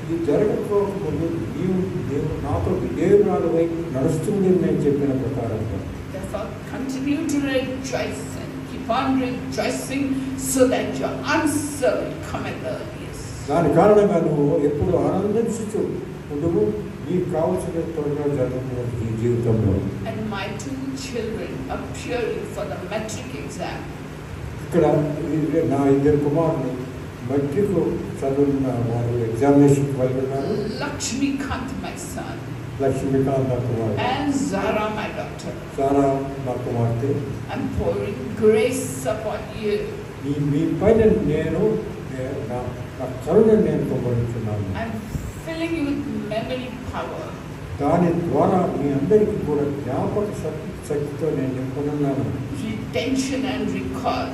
ఇది జరగకపోకముందు నీవు నాతో విధేయురాలు వైపు నడుస్తుంది నేను చెప్పిన ప్రకారంగా. Therefore, continue to rejoice and keep on rejoicing so that your answer will come at the earliest. దాని కారణంగా నువ్వు ఎప్పుడు ఆనందించుతూ నువ్వు నీకు కావాల్సిన త్వరగా జరుగుతున్న ఈ జీవితంలో. And my two children appearing for the metric exam. ఇక్కడ నా ఇద్దరు కుమారులు మెట్రిక్ చదువున్న వారు ఎగ్జామినేషన్కి వెళ్తున్నారు. Lakshmikant, my son. లక్ష్మీకాంత్ నా కుమారుడు. And Zara, my daughter. సారా నా కుమార్తె. I'm pouring grace upon you. మీ పైన నేను నా కరుణను నేను పొందుతున్నాను. I'm filling you with memory power. దాని ద్వారా మీ అందరికీ కూడా జ్ఞాపక శక్తితో నేను నింపుతున్నాను. Retention and recall.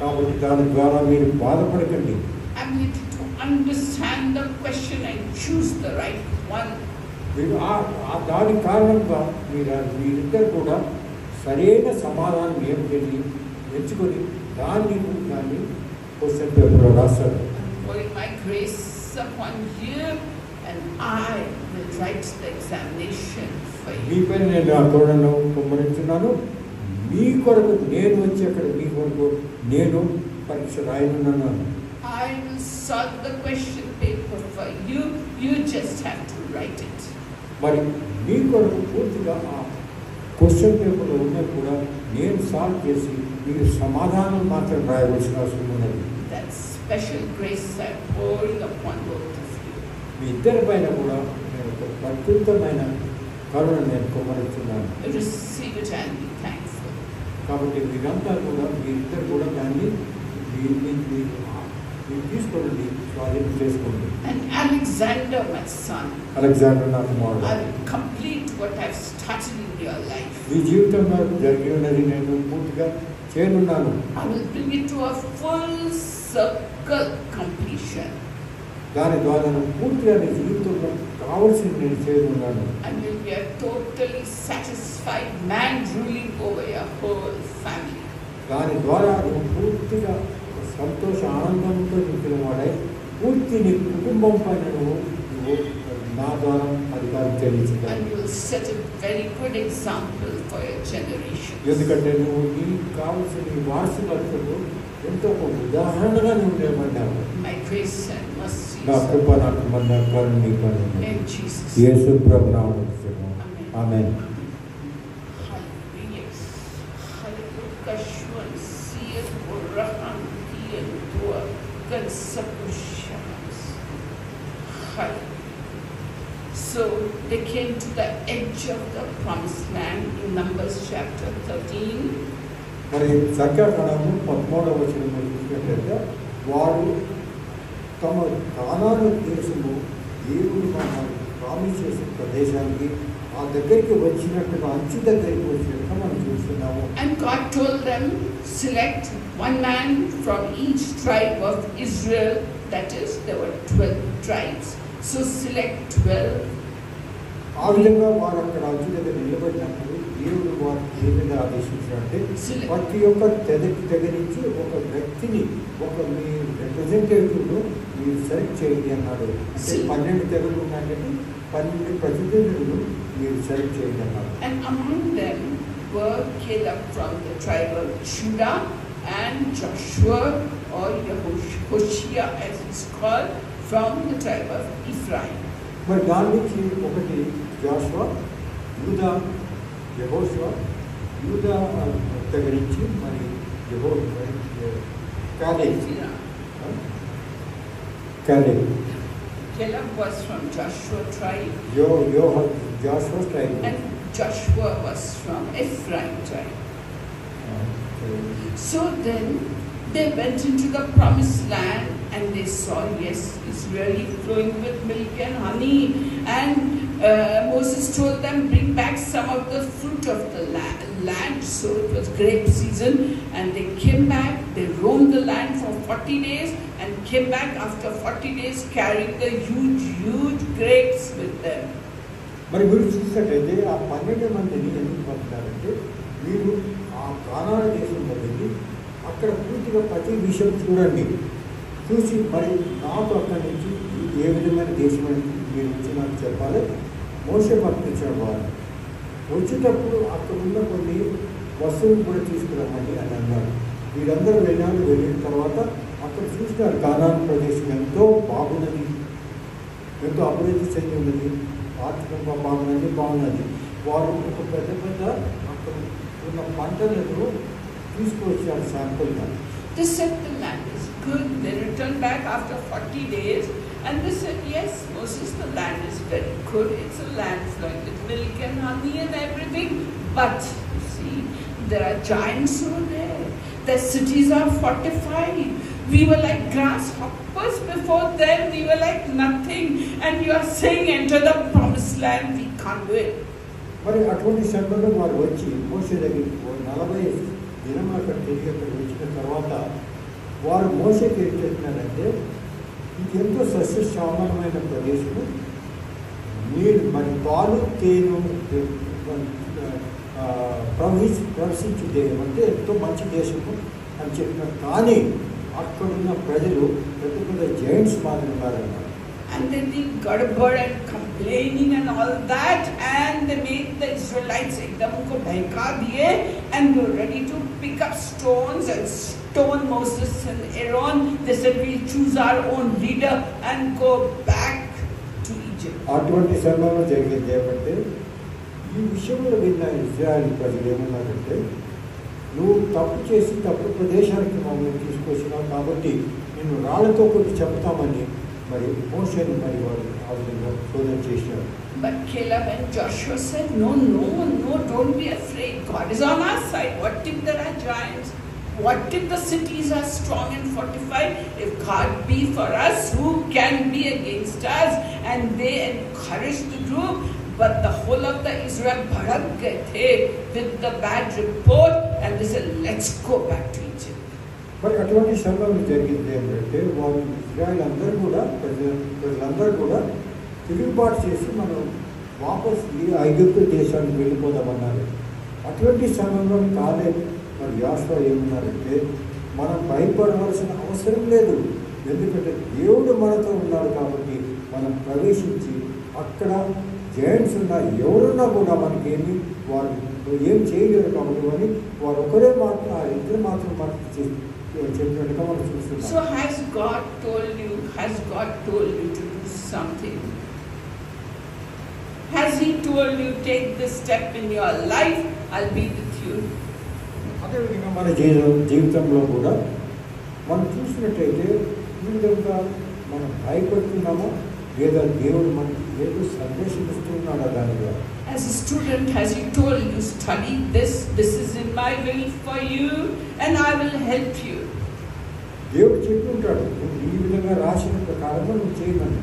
కాబట్టి దాని ద్వారా మీరు బాధపడకండి. Ability to understand the question and choose the right one. మీరు దాని కారణంగా మీరిద్దరు కూడా సరైన సమాధానం ఏమిటి ఎంచుకొని దాన్ని క్వశ్చన్ పేపర్లో రాస్తాడు. Pouring my grace upon you, and I will write the examination for you. మీపై నేను నా తోడను కుమ్మరించున్నాను, మీ కొరకు నేను వచ్చి అక్కడ మీ కొరకు నేను పరీక్ష రాయనున్నాను. I will solve the question paper for you. You just have to write it. మరి మీ కొరకు పూర్తిగా ఆ క్వశ్చన్ పేపర్లో ఉన్నది కూడా నేను సాల్వ్ చేసి మీరు సమాధానం మాత్రం రాయవలసిన అవసరం ఉన్నది. That special grace I'm pouring upon both of you. మీ ఇద్దరి పైన కూడా నేను ఒక అద్భుతమైన కరుణ నేను కుమ్మరించున్నాను. Receive it and be thankful. కాబట్టి మీరంతా కూడా మీరిద్దరు కూడా దాన్ని మీరు తీసుకోండి, స్వాధీనం చేసుకోండి. And Alexander, my son, Alexander నా కుమారుడు, I will complete what I've started in your life. మీ జీవితంలో జరిగి ఉన్నది నేను పూర్తిగా చేయనున్నాను. I will bring it to a full circle completion. దాని ద్వారా పూర్తిగా నీ జీవితంలో కావలసింది నేను చేయనున్నాను. And will be a totally satisfied man ruling over your whole family. దాని ద్వారా నువ్వు పూర్తిగా సంతోష ఆనందంతో నింపిన వాడై పూర్తి నీ కుటుంబం పైన నువ్వు నా ద్వారా అధికారం చెల్లించాలి. And you will set a very good example for your generation. ఎందుకంటే నువ్వు నీకు కావలసిన నీ వారసులకు ఎంతో ఒక ఉదాహరణగా నువ్వు నిలబడ్డావు. My grace and mercy నా కృప నాకు మన్నాను నీ పని in Jesus. యేసు ప్రభు నామములో ఆమేన్. Hallelujah. Hallelujah. Shwan siya burahan tiyan tua gansapushas. Hallelujah. So they came to the edge of the promised land in Numbers chapter 13. మరి సంఖ్యాకాండము 13వ వచనంలో చూసినట్లయితే వారు తమ కానాను దేశము దేవుడు ప్రామిస్ చేసిన ప్రదేశానికి ఆ దగ్గరికి వచ్చినట్టుగా అంచు దగ్గరికి వచ్చినట్టుగా మనం చూస్తున్నాము. And God told them, select one man from each tribe of Israel. That is, there were 12 tribes. So select 12. ఆ విధంగా వారు అక్కడ అంచు దగ్గర నిలబడినప్పుడు దేవుడు వారు ఏ విధంగా ఆదేశించారంటే ప్రతి ఒక్క తెగ నుంచి ఒక వ్యక్తిని, ఒక మీ రిప్రజెంటేటివ్ను మీరు సెలెక్ట్ చేయండి అన్నాడు. అంటే 12 తెగలు ఉన్నాయంటే 12 ప్రతినిధులను మీరు సెలెక్ట్ చేయండి అన్నారు. And among them were Caleb from the tribe of Judah and Joshua or Yehoshua as it's called from the tribe of Ephraim. మరి దాని నుంచి ఒకటి జాషువా, యూదా, యెహోషువ, యూదా తెగ నుంచి మరి Caleb was from Joshua tribe. Joshua tribe. And Joshua was from Ephraim tribe. So then they went into the promised land and they saw, yes, it's really flowing with milk and honey. And Moses told them, bring back some of the fruit of the land. So it was grape season and they came back. They roamed the land for 40 days and came back after 40 days carrying the huge grapes with them. మరి మీరు చూసినట్టయితే ఆ 12 మందిని ఎందుకు పంపుతారంటే మీరు ఆ కానాను దేశంలో వెళ్ళి అక్కడ పూర్తిగా ప్రతి విషయం చూడండి, చూసి మరి నాకు అక్కడి నుంచి ఏ విధమైన దేశం మీరు వచ్చినారు చెప్పాలి. మోషే పంపించిన వారు వచ్చేటప్పుడు అక్కడ ఉన్న కొన్ని వస్తువులు కూడా తీసుకురమ్మని అని అన్నారు. వీరందరూ వెళ్ళిన తర్వాత అక్కడ చూసినారు కానాను ప్రదేశం ఎంతో బాగున్నది, ఎంతో అభివృద్ధి చెంది ఉన్నది, ఆర్థికంగా బాగున్నది. వారు ఒక పెద్ద అక్కడ ఉన్న పంటలను తీసుకువచ్చారు శాంపుల్గా. They said the land is good. They returned back after 40 days and they said, yes, Moses, the land is very good. It's a land flowing with milk and honey and everything. But, you see, there are giants over there. Their cities are fortified. We were like grasshoppers before them. We were like nothing. And you are saying, enter the promised land. We can't do it. మరి అటువంటి సమయంలో వారు వచ్చి మోషే దగ్గరికి 40 దినములు అక్కడ తిరిగి అక్కడ వచ్చిన తర్వాత వారు మోషేకి ఏం చెప్పినారంటే ఇది ఎంతో సస్యశ్యామలమైన ప్రదేశము, మీరు మరి పాలు తేను ప్రవశించే దేశం అంటే ఎంతో మంచి దేశము అని చెప్పినారు. కానీ అక్కడున్న ప్రజలు పెద్ద పెద్ద జైంట్స్ మాత్రం ఉన్నారన్నారు. And then they garbad and complaining and all that, and they made the Israelites ekdam ko behka diye, and they were ready to pick up stones and stone Moses and Aaron. They said, we'll choose our own leader and go back to Egypt. అటువంటి సమయంలో జరిగింది ఏమంటే, ఈ విషయంలో విన్న Israel ప్రజలు ఏమన్నారంటే, నువ్వు తప్పు చేసి తప్పు ప్రదేశానికి మమ్మల్ని తీసుకొచ్చినావు కాబట్టి నేను రాళ్లతో కొట్టి చెప్తామని మరి మోషేని మరి వారు ఆ విధంగా శోధన చేశారు. But Caleb and Joshua said, no, don't be afraid. God is on our side. What if there are giants? What if the cities are strong and fortified? If God be for us, who can be against us? And they encouraged the group. But the whole of the Israel bharak gaye the with the bad report, and they said, let's go back to Egypt. మరి అటువంటి సమయంలో జరిగింది ఏంటంటే, వాళ్ళు Israel అందరూ కూడా ప్రజలందరూ కూడా తిరుగుబాటు చేసి మనం వాపస్ ఈ ఐగుప్తు దేశానికి వెళ్ళిపోదామన్నారు. అటువంటి సమయంలో కాలేబు మరి యోషువ ఏమన్నారంటే, మనం భయపడవలసిన అవసరం లేదు, ఎందుకంటే దేవుడు మనతో ఉన్నాడు కాబట్టి మనం ప్రవేశించి అక్కడ జైంట్స్ ఉన్న ఎవరున్నా కూడా మనకేమి వారు ఏం చేయలేరు కాబట్టి అని వారు ఒకరే మాత్రం ఆ ఇద్దరు మాత్రం మనకి చెప్పినట్టుగా మనం చూస్తున్నాం. So has God told you to do something? Has He told you, take this step in your life, I'll be with you? అదేవిధంగా మన జీవితంలో కూడా మనం చూసినట్టయితే ఈ విధంగా మనం భయపడుతున్నామా లేదా దేవుడు మనకి ఏదో సందేశం ఇస్తున్నాడా దాని ద్వారా? As a student, has He told you, study this is in my will for you and I will help you? దేవుడు చెప్తుంటాడు, ఈ విధంగా రాసిన ప్రకారం నువ్వు చేయమని.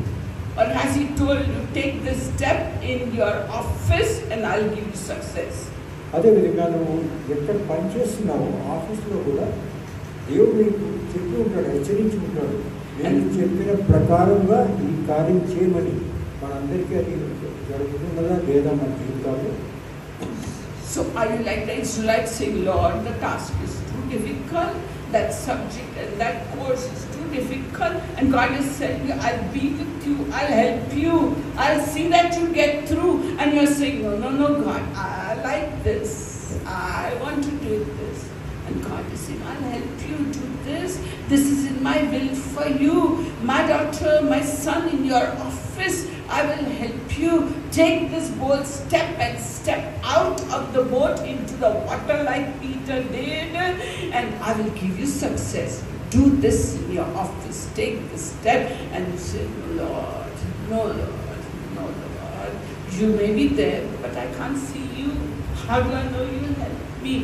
Or has He told you, take this step in your office and I'll give you success? అదేవిధంగా నువ్వు ఎక్కడ పనిచేస్తున్నావో ఆఫీస్లో కూడా దేవుడు నీకు చెప్తూ ఉంటాడు, హెచ్చరించుకుంటాడు, నేను చెప్పిన ప్రకారంగా ఈ కార్యం చేయమని. మనందరికీ అది జరుగుతుందా లేదా మన జీవితాల్లో? So are you like the Israelites saying, Lord, the task is too difficult, that subject and that course is too difficult, and God is saying, I'll be with you, I'll help you, I'll see that you get through, and you're saying, no God, I like this, I want to do this, and God is saying, I'll help you do this is in my will for you, my daughter, my son, in your office, I will help you. Take this bold step and step out of the boat into the water like Peter did, and I will give you success. Do this in your office. Take this step and say, no Lord. You may be there, but I can't see you. How do I know you will help me?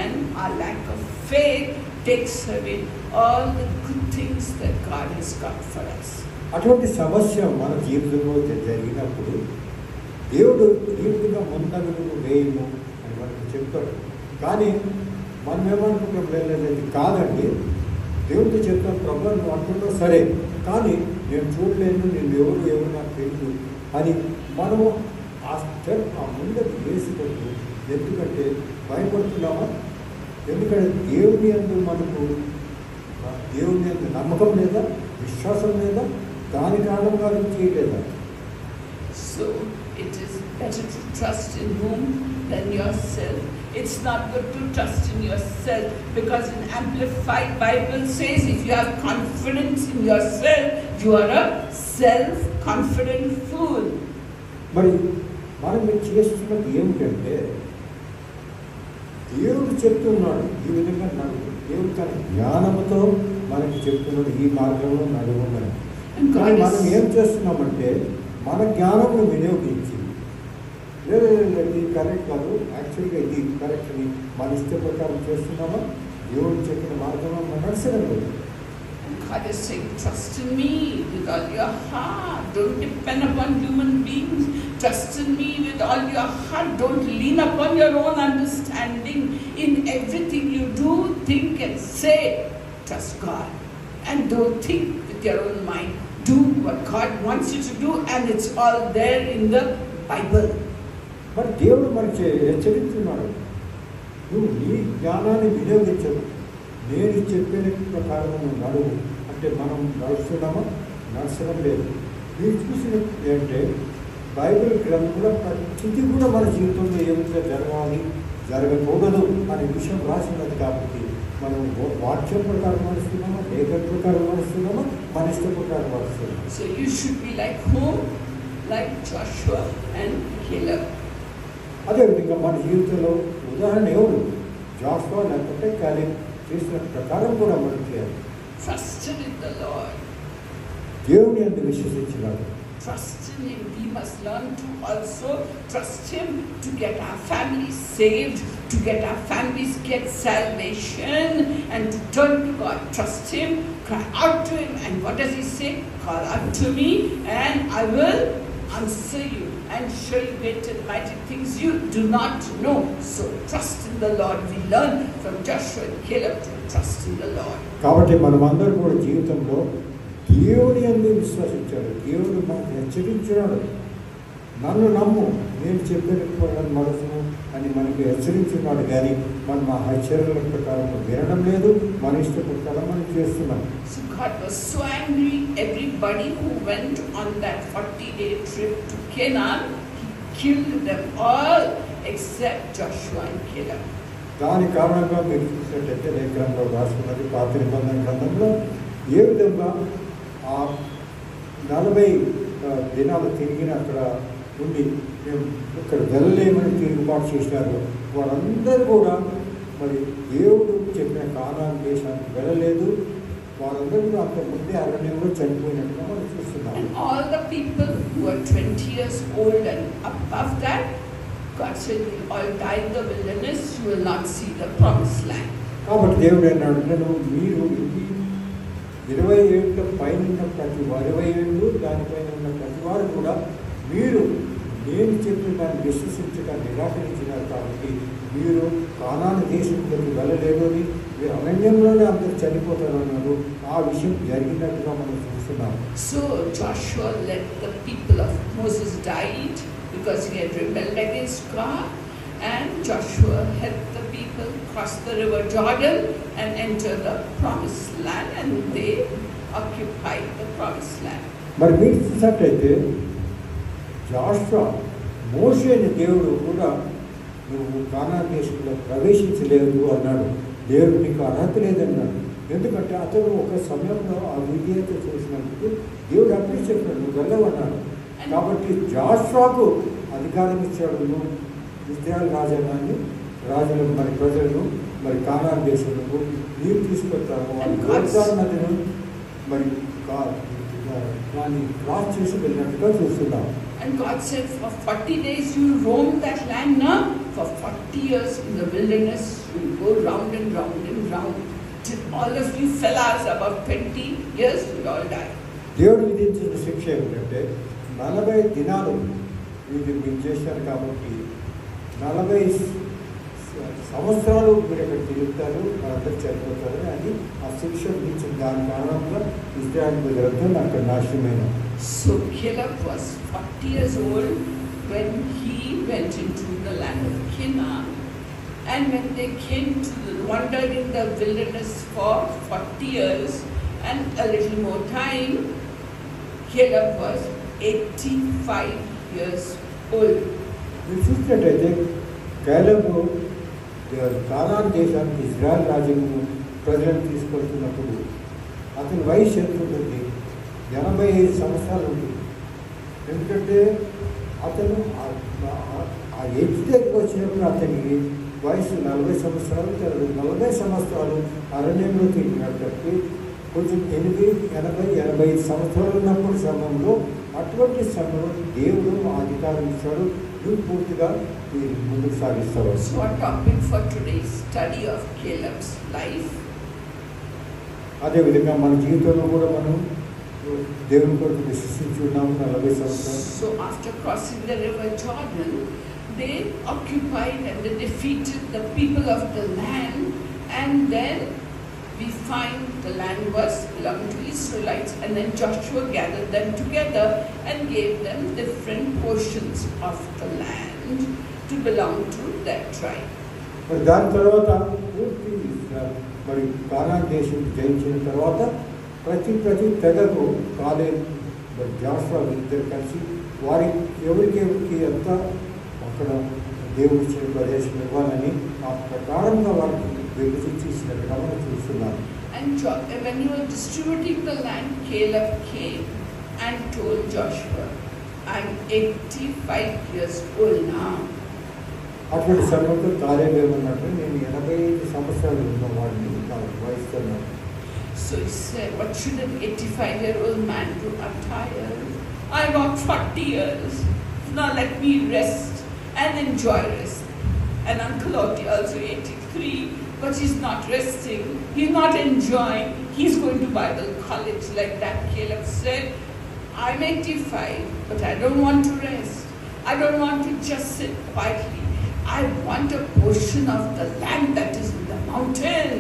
And our lack of faith takes away all the good things that God has got for us. అటువంటి సమస్య మన జీవితంలో జరిగినప్పుడు దేవుడు ఈ విధంగా ముందడుగు వేయము అని మనకు చెప్తాడు. కానీ మనం ఏమనుకుంటాం, లేదు కాదండి, దేవుడితో చెప్తాం, ప్రభు నువ్వు అంటున్నావు సరే, కానీ నేను చూడలేను, నేను ఎవరు నాకు తెలుసు అని మనము ఆ స్టెప్ ఆ ముందుకు వేసినప్పుడు, ఎందుకంటే భయపడుతున్నామా? ఎందుకంటే దేవుని యందు మనకు దేవుని యందు నమ్మకం లేదా, విశ్వాసం లేదా, దాని కారణంగా చేయలేదా? So it is better to trust in whom than yourself. It's not good to trust in yourself, because in Amplified Bible says, if you have confidence in yourself, you are a self-confident fool. మరి మనం చేస్తున్నది ఏమిటంటే, దేవుడు చెప్తున్నాడు ఈ విధంగా నడువు, దేవుడు తన జ్ఞానంతో మనకి చెప్తున్నాడు ఈ మార్గంలో నడవమని. కానీ మనం ఏం చేస్తున్నామంటే మన జ్ఞానంను వినియోగించి, లేదు ఇది కరెక్ట్ కాదు, యాక్చువల్గా ఇది కరెక్ట్ అని మన ఇష్ట ప్రకారం చేస్తున్నామా? దేవుడు చెప్పిన మార్గంలో మనం నడచడం లేదు. God is saying, trust in me with all your heart. Don't depend upon human beings. Trust in me with all your heart. Don't lean upon your own understanding. In everything you do, think and say, trust God. And don't think with your own mind. Do what God wants you to do, and it's all there in the Bible. మరి దేవుడు మనకి హెచ్చరిస్తున్నాడు, నువ్వు నీ జ్ఞానాన్ని వినియోగించవు, నేను చెప్పిన ప్రకారం నువ్వు నడువు అంటే మనం నడుస్తున్నామా? నడచడం లేదు. మీరు చూసినట్టు ఏంటంటే బైబిల్ గ్రంథంలో ప్రతిదీ కూడా మన జీవితంలో ఏ విధంగా జరగాలి, జరగకూడదు అనే విషయం రాసినది. కాబట్టి మనం వాక్యం ప్రకారం నడుస్తున్నామా, లేఖన ప్రకారం నడుస్తున్నామా, మన ఇష్ట ప్రకారం నడుస్తున్నామా? So you should be like whom? Like Joshua and Caleb. అదేవిధంగా మన జీవితంలో ఉదాహరణ ఎవరు? జాషువా లేకపోతే కాలేబ్ చేసిన ప్రకారం కూడా మనం చేయాలి. Trusted in the Lord. దేవుని యందు విశ్వసించినాడు. Trust in Him. We must learn to also trust Him to get our families saved, to get our families get salvation, and to turn to God. Trust Him, cry out to Him, and what does He say? Call out to me, and I will answer you and show you great and mighty things you do not know. So trust in the Lord. We learn from Joshua and Caleb to trust in the Lord. కాబట్టి మనమందరం కూడా జీవితంలో దేవుని యందు విశ్వసించాడు. దేవుడు మనకు హెచ్చరించినాడు, నన్ను నమ్ము, నేను చెప్పిన మనసును అని మనకి హెచ్చరించున్నాడు. కానీ మనం ఆ హెచ్చరికల ప్రకారం వినడం లేదు, మన ఇష్ట ప్రకారం మనం చేస్తున్నాం. So God was so angry. Everybody who went on that 40-day trip to Canaan, He killed them all except Joshua and Caleb. దాని కారణంగా మీరు చూసినట్టయితే లేఖనంలో రాసుకున్నది పాత నిబంధన గ్రంథంలో ఏ విధంగా ఆ 40 దినాలు తిరిగిన అక్కడ ఉండి మేము ఇక్కడ వెళ్ళలేమని తిరుగుబాటు చేసినారు. వారందరూ కూడా మరి దేవుడు చెప్పిన కానాను దేశానికి వెళ్ళలేదు. వారందరూ కూడా అంత ముందే అరణ్యంలో చనిపోయినట్టుగా మనం చూస్తున్నాం. And all the people who are 20 years old and above that, God said, you will all die in the wilderness, you will not see the promised land. కాబట్టి దేవుడు అన్నాడు, మీరు 20 ఏళ్ళ పైన ఉన్న ప్రతి 20 ఏళ్ళు దానిపైన ఉన్న ప్రతి వారు కూడా మీరు నేను చెప్పిన దాన్ని విశ్వసించగా నిరాకరించినారు. కాబట్టి మీరు కానాను దేశంలోకి వెళ్ళలేదు అని మీరు అరణ్యంలోనే అందరూ చనిపోతారన్నారు. ఆ విషయం జరిగినట్టుగా మనం చూస్తున్నాం. So Joshua let the people of Moses died because he had rebelled against God, and Joshua helped the people cross the river Jordan and enter the promised land, and they occupied the promised land. మరి మీరు చూసినట్లయితే జాషువా మోషేని దేవుడు కూడా నువ్వు కానాను దేశంలో ప్రవేశించలేదు అన్నాడు. దేవుడు నీకు అర్హత లేదన్నాడు. ఎందుకంటే అతను ఒక సమయంలో ఆ విధేయత చేసినందుకు దేవుడు అప్పుడే చెప్పాడు, నువ్వు వెళ్ళవన్నాడు. కాబట్టి జాషువాకు అధికారం ఇచ్చాడు, నువ్వు ఇశ్రాయేలు రాజులను మరి ప్రజలను మరి కానాను దేశంలో నీరు తీసుకొస్తాము అని యోర్దాను నదిని మరి దాన్ని క్రాస్ చేసి వెళ్ళినట్టుగా చూస్తున్నాం. And God said, for 40 days you will roam that land now. For 40 years in the wilderness you will go round and round and round till all of you fellas above 20 years will all die. దేవుడు విధించిన శిక్ష ఏమిటంటే 40 దినాలు వీళ్ళు మీరు చేశారు కాబట్టి 40 సంవత్సరాలు మీరు అక్కడ తిరుగుతారు, వాళ్ళందరూ చనిపోతారు అని ఆ శిక్ష విధించిన దాని కారణంగా ఇశ్రాయేలు ప్రజలందరూ అక్కడ నాశనమైన. So Caleb was 40 years old when he went into the land of Canaan, and when they came to wandered in the wilderness for 40 years and a little more time, Caleb was 85 years old. మీరు చూసినట్టయితే కేలెబు కానాను దేశానికి ఇశ్రాయేలు రాజ్యము ప్రజలను తీసుకెళ్తున్నప్పుడు అతని వయసు ఎంత ఉంటుంది? 85 సంవత్సరాలు ఉంటుంది. ఎందుకంటే అతను ఆ ఏజ్ దగ్గరికి వచ్చినప్పుడు అతనికి వయసు 40 సంవత్సరాలు, 40 సంవత్సరాలు అరణ్యంలో తిరిగినప్పటికీ కొంచెం 80 సంవత్సరాలు ఉన్నప్పుడు సమయంలో అటువంటి సమయంలో దేవుడు అధికారం ఇచ్చాడు, నువ్వు పూర్తిగా ముందుకు సాగిస్తావు. So our topic for today's study of Caleb's life. అదేవిధంగా మన జీవితంలో కూడా మనం దేవుని కొరకు విశ్వసించి ఉన్నాము 40 సంవత్సరాలు. So after crossing the river Jordan, they occupied and they defeated the people of the land, and then we find the land was belonged to Israelites, and then Joshua gathered them together and gave them different portions of the land. to belong to that tribe. మరి దాని తర్వాత పూర్తి మరి Conan దేశం జయించిన తర్వాత ప్రతి తెగకు కాలేబు మరి జాషువా ఇద్దరు కలిసి వారి ఎవరికి ఎంత అక్కడ దేవుడి ఇచ్చిన ప్రదేశం ఇవ్వాలని ఆ ప్రకారంగా వారికి విభజించి ఇచ్చినట్టుగా మనం చూస్తున్నాం. And when you were distributing the land, Caleb came and told Joshua, I'm 85 years old now. అటువంటి సమయంలో కాలేబు ఏమన్నట్టు నేను 85 సంవత్సరాలు ఉన్నవాడిని నాకు వయసున్నాను. So he said, what should an 85-year-old man do? I'm tired. I got 40 years. Now let me rest and enjoy rest. And Uncle Oti also 83, but he's not resting. He's not enjoying. He's going to Bible college like that. Caleb said, I'm 85, but I don't want to rest. I don't want to just sit quietly. I want a portion of the land that is in the mountain.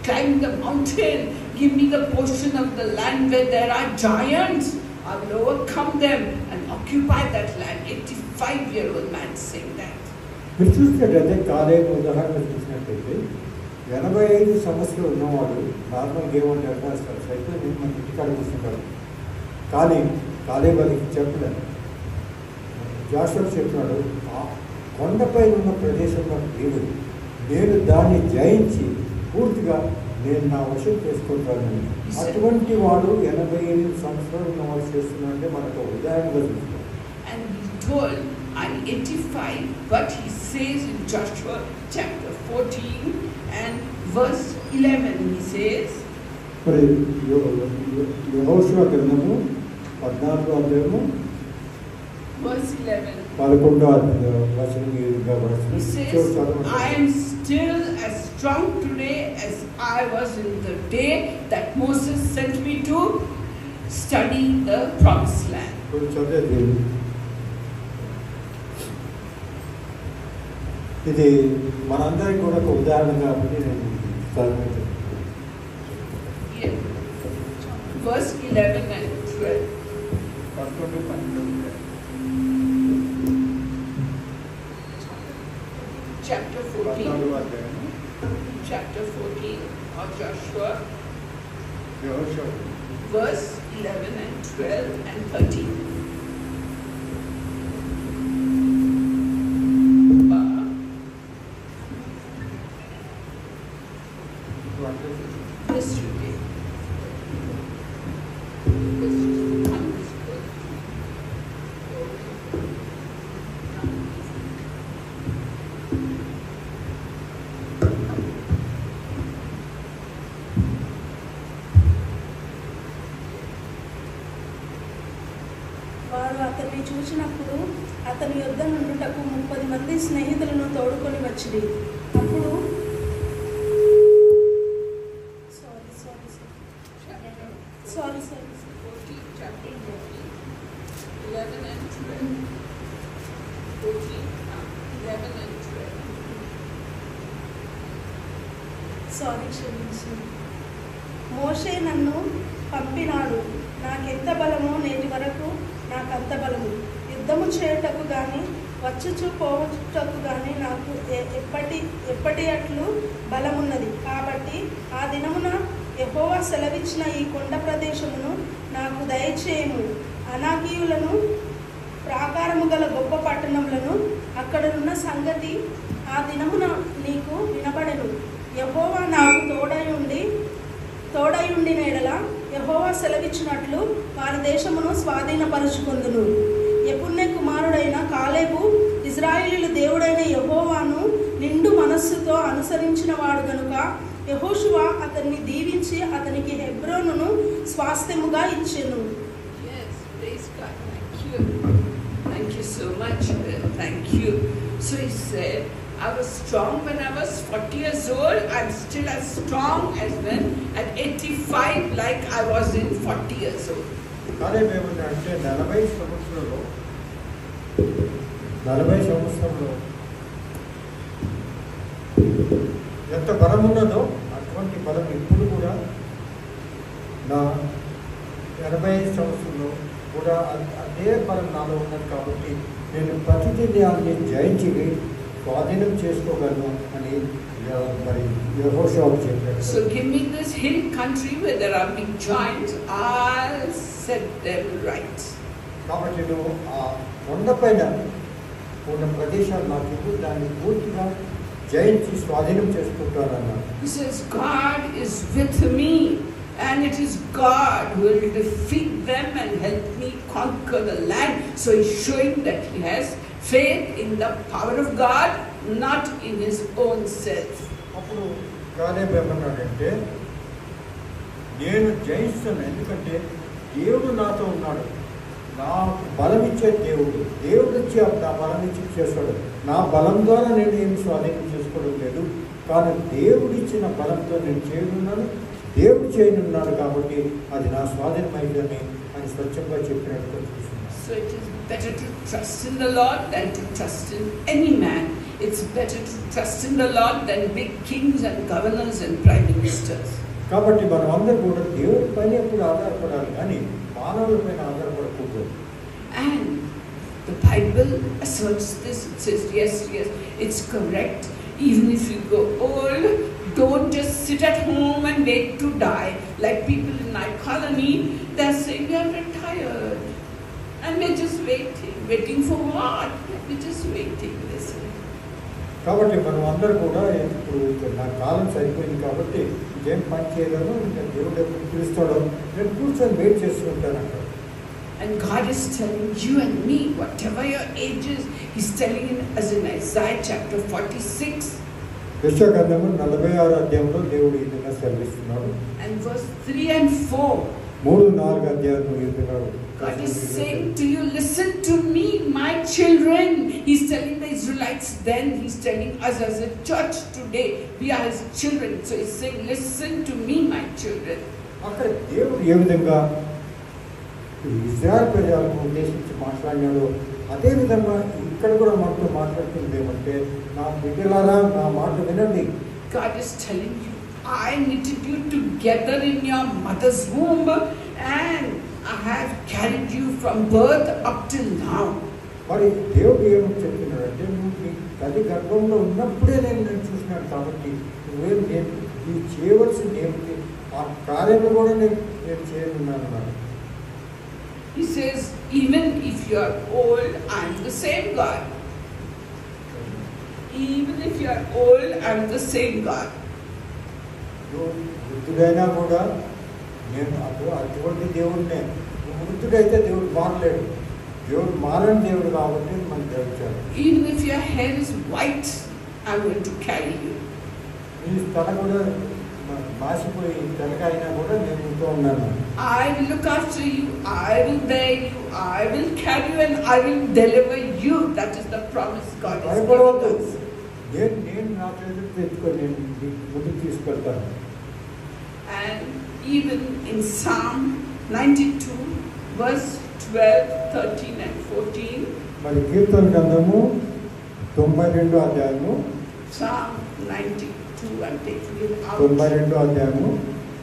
Climb the mountain. Give me the portion of the land where there are giants. I will overcome them and occupy that land. 85-year-old man saying that. మీరు చూసినట్టయితే కాలేబు ఉదాహరణ చూసినట్టయితే 85 సంవత్సరాలు ఉన్నవాడు నార్మల్గా ఏమంటారు cycle నేను మన ఇంటికాడ కూర్చుంటాడు. కానీ కాలేబు అది చెప్పలేదు. జాషువా చెప్పినాడు ఆ కొండపై ఉన్న ప్రదేశంలో దేవుడు నేను దాన్ని జయించి పూర్తిగా నేను నా వశం చేసుకుంటాను. అటువంటి వాడు 85 సంవత్సరాలు ఉన్నవాడు చేస్తున్నాడంటే మనకు ఉదాహరణగా చూస్తాం. And he told, I'm 85, but he says in Joshua chapter 14 and verse 11, he says, మరి యెహోషువ గ్రంథము 14వ అధ్యాయము verse 11. 11వ వచనం He says, I am still as strong today as I was in the day that Moses sent me to study the promised land. ఇది మనందరికీ కూడా ఒక ఉదాహరణ కాబట్టి నేను చదివించాను. Yeah. Verse 11 and 12. Chapter 14. Chapter 14 of Joshua. Verse 11 and 12 and 13. This should be. This is understood. వారు అతన్ని చూసినప్పుడు అతని యొద్ద నుండుటకు 30 మంది స్నేహితులను తోడుకొని వచ్చిరి. అప్పుడు సారీ 14, chapter 14, 11 and 12. 14, 11 and 12. క్షమించండి. మోషే నన్ను పంపినాడు, నాకెంత బలమో నేటి వరకు నాకంత బలము. యుద్ధము చేయుటకు కానీ వచ్చుచు పోవటకు కానీ నాకు ఎప్పటి అట్లు బలమున్నది. కాబట్టి ఆ దినమున యెహోవా సెలవిచ్చిన ఈ కొండ ప్రదేశమును నాకు దయచేయము. అనాకీయులను ప్రాకారము గల గొప్ప పట్టణములను అక్కడనున్న సంగతి ఆ దినమున నీకు వినబడెను. యెహోవా నాకు తోడయుండిన ఎడల యెహోవా సెలవిచ్చినట్లు వారి దేశమును స్వాధీనపరుచుకొందును. యెఫున్నె కుమారుడైన కాలేబు ఇశ్రాయేలీయుల దేవుడైన యెహోవాను నిండు మనస్సుతో అనుసరించిన వాడు గనుక యెహోషువ అతన్ని దీవించి అతనికి హెబ్రోనును స్వాస్థ్యముగా ఇచ్చెను. Yes, praise God. Thank you. Thank you so much. Thank you. So he said, I was strong when I was 40 years old. I'm still as strong as when at 85, like I was in 40 years old. కానీ మేమంటే 40 సంవత్సరంలో ఎంత బలం ఉన్నదో అటువంటి బలం ఇప్పుడు కూడా నా 85 సంవత్సరంలో కూడా అదే బలం నాలో ఉన్నది. కాబట్టి నేను ప్రతిదినాన్ని జయించి స్వాధీనం చేసుకోగలను అని మరి యెహోషువకు చెప్పాడు. So give me this hill country where there are big giants, I'll set them right. కాబట్టి నువ్వు ఆ కొండపైన ఉన్న ప్రదేశాలు నాకు ఇవ్వు, దాన్ని పూర్తిగా జయించి స్వాధీనం చేసుకుంటానన్నాడు. He says, God is with me, and it is God who will defeat them and help me conquer the land. So he's showing that he has faith in the power of God, not in his own self. అప్పుడు కాలేబు ఏమన్నాడంటే, నేను జయిస్తాను, ఎందుకంటే దేవుడు నాతో ఉన్నాడు, నాకు బలం ఇచ్చే దేవుడు, దేవుడు ఇచ్చి నా బలం ఇచ్చి చేస్తాడు, నా బలం ద్వారా నేను ఏమి స్వాధీనం చేసుకోవడం లేదు, కానీ దేవుడు ఇచ్చిన బలంతో నేను చేయనున్నాను, దేవుడు చేయనున్నాడు, కాబట్టి అది నా స్వాధీనం అయిందని అని స్వచ్ఛంగా చెప్పినట్టు చూస్తున్నాను. So it is better to trust in the Lord than to trust in any man. It's better to trust in the Lord than big kings and governors and prime ministers. కాబట్టి మనం అందరూ కూడా దేవుడి పైన ఎప్పుడు ఆధారపడాలి, కానీ మానవుల పైన ఆధారపడకూడదు. And the Bible asserts this. It says, yes, it's correct. Even if you go old, don't just sit at home and wait to die. Like people in my colony, they're saying we are retired. And we're just waiting. Waiting for what? We're just waiting, they say. కాబట్టి మనం అందరూ కూడా ఇప్పుడు నా కాలం సరిపోయింది కాబట్టి ఇంకేం పని చేయగలను, ఇంకా దేవుడు ఎప్పుడు పిలుస్తాడో నేను కూర్చొని వెయిట్ చేస్తుంటాను అక్కడ. And God is telling you and me, whatever your age is, He's telling us in Isaiah chapter 46. యెషయా గ్రంథము 46 అధ్యాయంలో దేవుడు ఈ విధంగా సెలవిస్తున్నాడు. And verse 3 and 4. 3-4 అధ్యాయంలో ఈ విధంగా God is saying to you, listen to me, my children. He's telling the Israelites then, He's telling us as a church today, we are His children. So He's saying, listen to me, my children. అక్కడ దేవుడు ఏ విధంగా Israel ప్రజలను ఉద్దేశించి మాట్లాడినాడో అదే విధంగా ఇక్కడ కూడా మనతో మాట్లాడుతుంది ఏమంటే, నా బిడ్డలారా నా మాట వినండి. God is telling you, I knitted you together in your mother's womb and I have carried you from birth up till now. మరి దేవుడు ఏమని చెప్తున్నాడంటే, నువ్వు నీ తల్లి గర్భంలో ఉన్నప్పుడే నేను చూసినాను, కాబట్టి నువ్వేం నేను చేయవలసింది ఏమిటి, ఆ కార్యము కూడా నేను చేయనున్నాను అన్నాడు. He says, even if you are old, I am the same God. Even if you are old, I am the same God. నువ్వు వృద్ధుడైనా కూడా నేను అటువంటి దేవుడినే. నువ్వు వృద్ధుడైతే దేవుడు మారలేడు, దేవుడు మారని దేవుడు కాబట్టి మనకు తెలుచాడు. Even if your hair is white, I am going to carry you. నీ తల కూడా మాసిపోయి తలక అయినా కూడా నేను ఇంట్లో ఉన్నాను. I will look after you, I will bear you, I will carry you and I will deliver you. That is the promise God has given us. నేను నా చేతులు తెచ్చుకొని నేను ముందుకు తీసుకెళ్తాను. And even in Psalm 92 verse 12, 13 and 14, మరి కీర్తన గ్రంథము 92 అధ్యాయము Psalm 92, I'm taking it out. 92 అధ్యాయము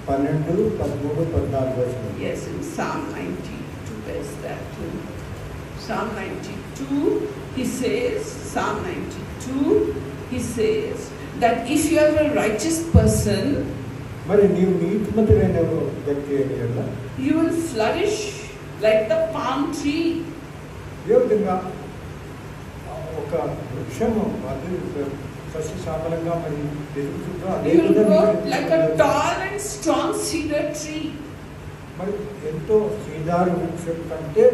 12, 13, 14 వచనం. Yes, in Psalm 92, there's that too. Psalm 92, he says, Psalm 92, he says that if you are a righteous person, మరి నీవు నీతిమంతుడైన వ్యక్తి అయినా you will flourish like the palm tree. ఏ విధంగా ఒక వృక్షము అది సస్యశ్యామలంగా మరి పెరుగుతుందో అదే You will విధంగా grow like a tall and strong cedar tree. మరి ఎంతో శ్రీదారు వృక్షం కంటే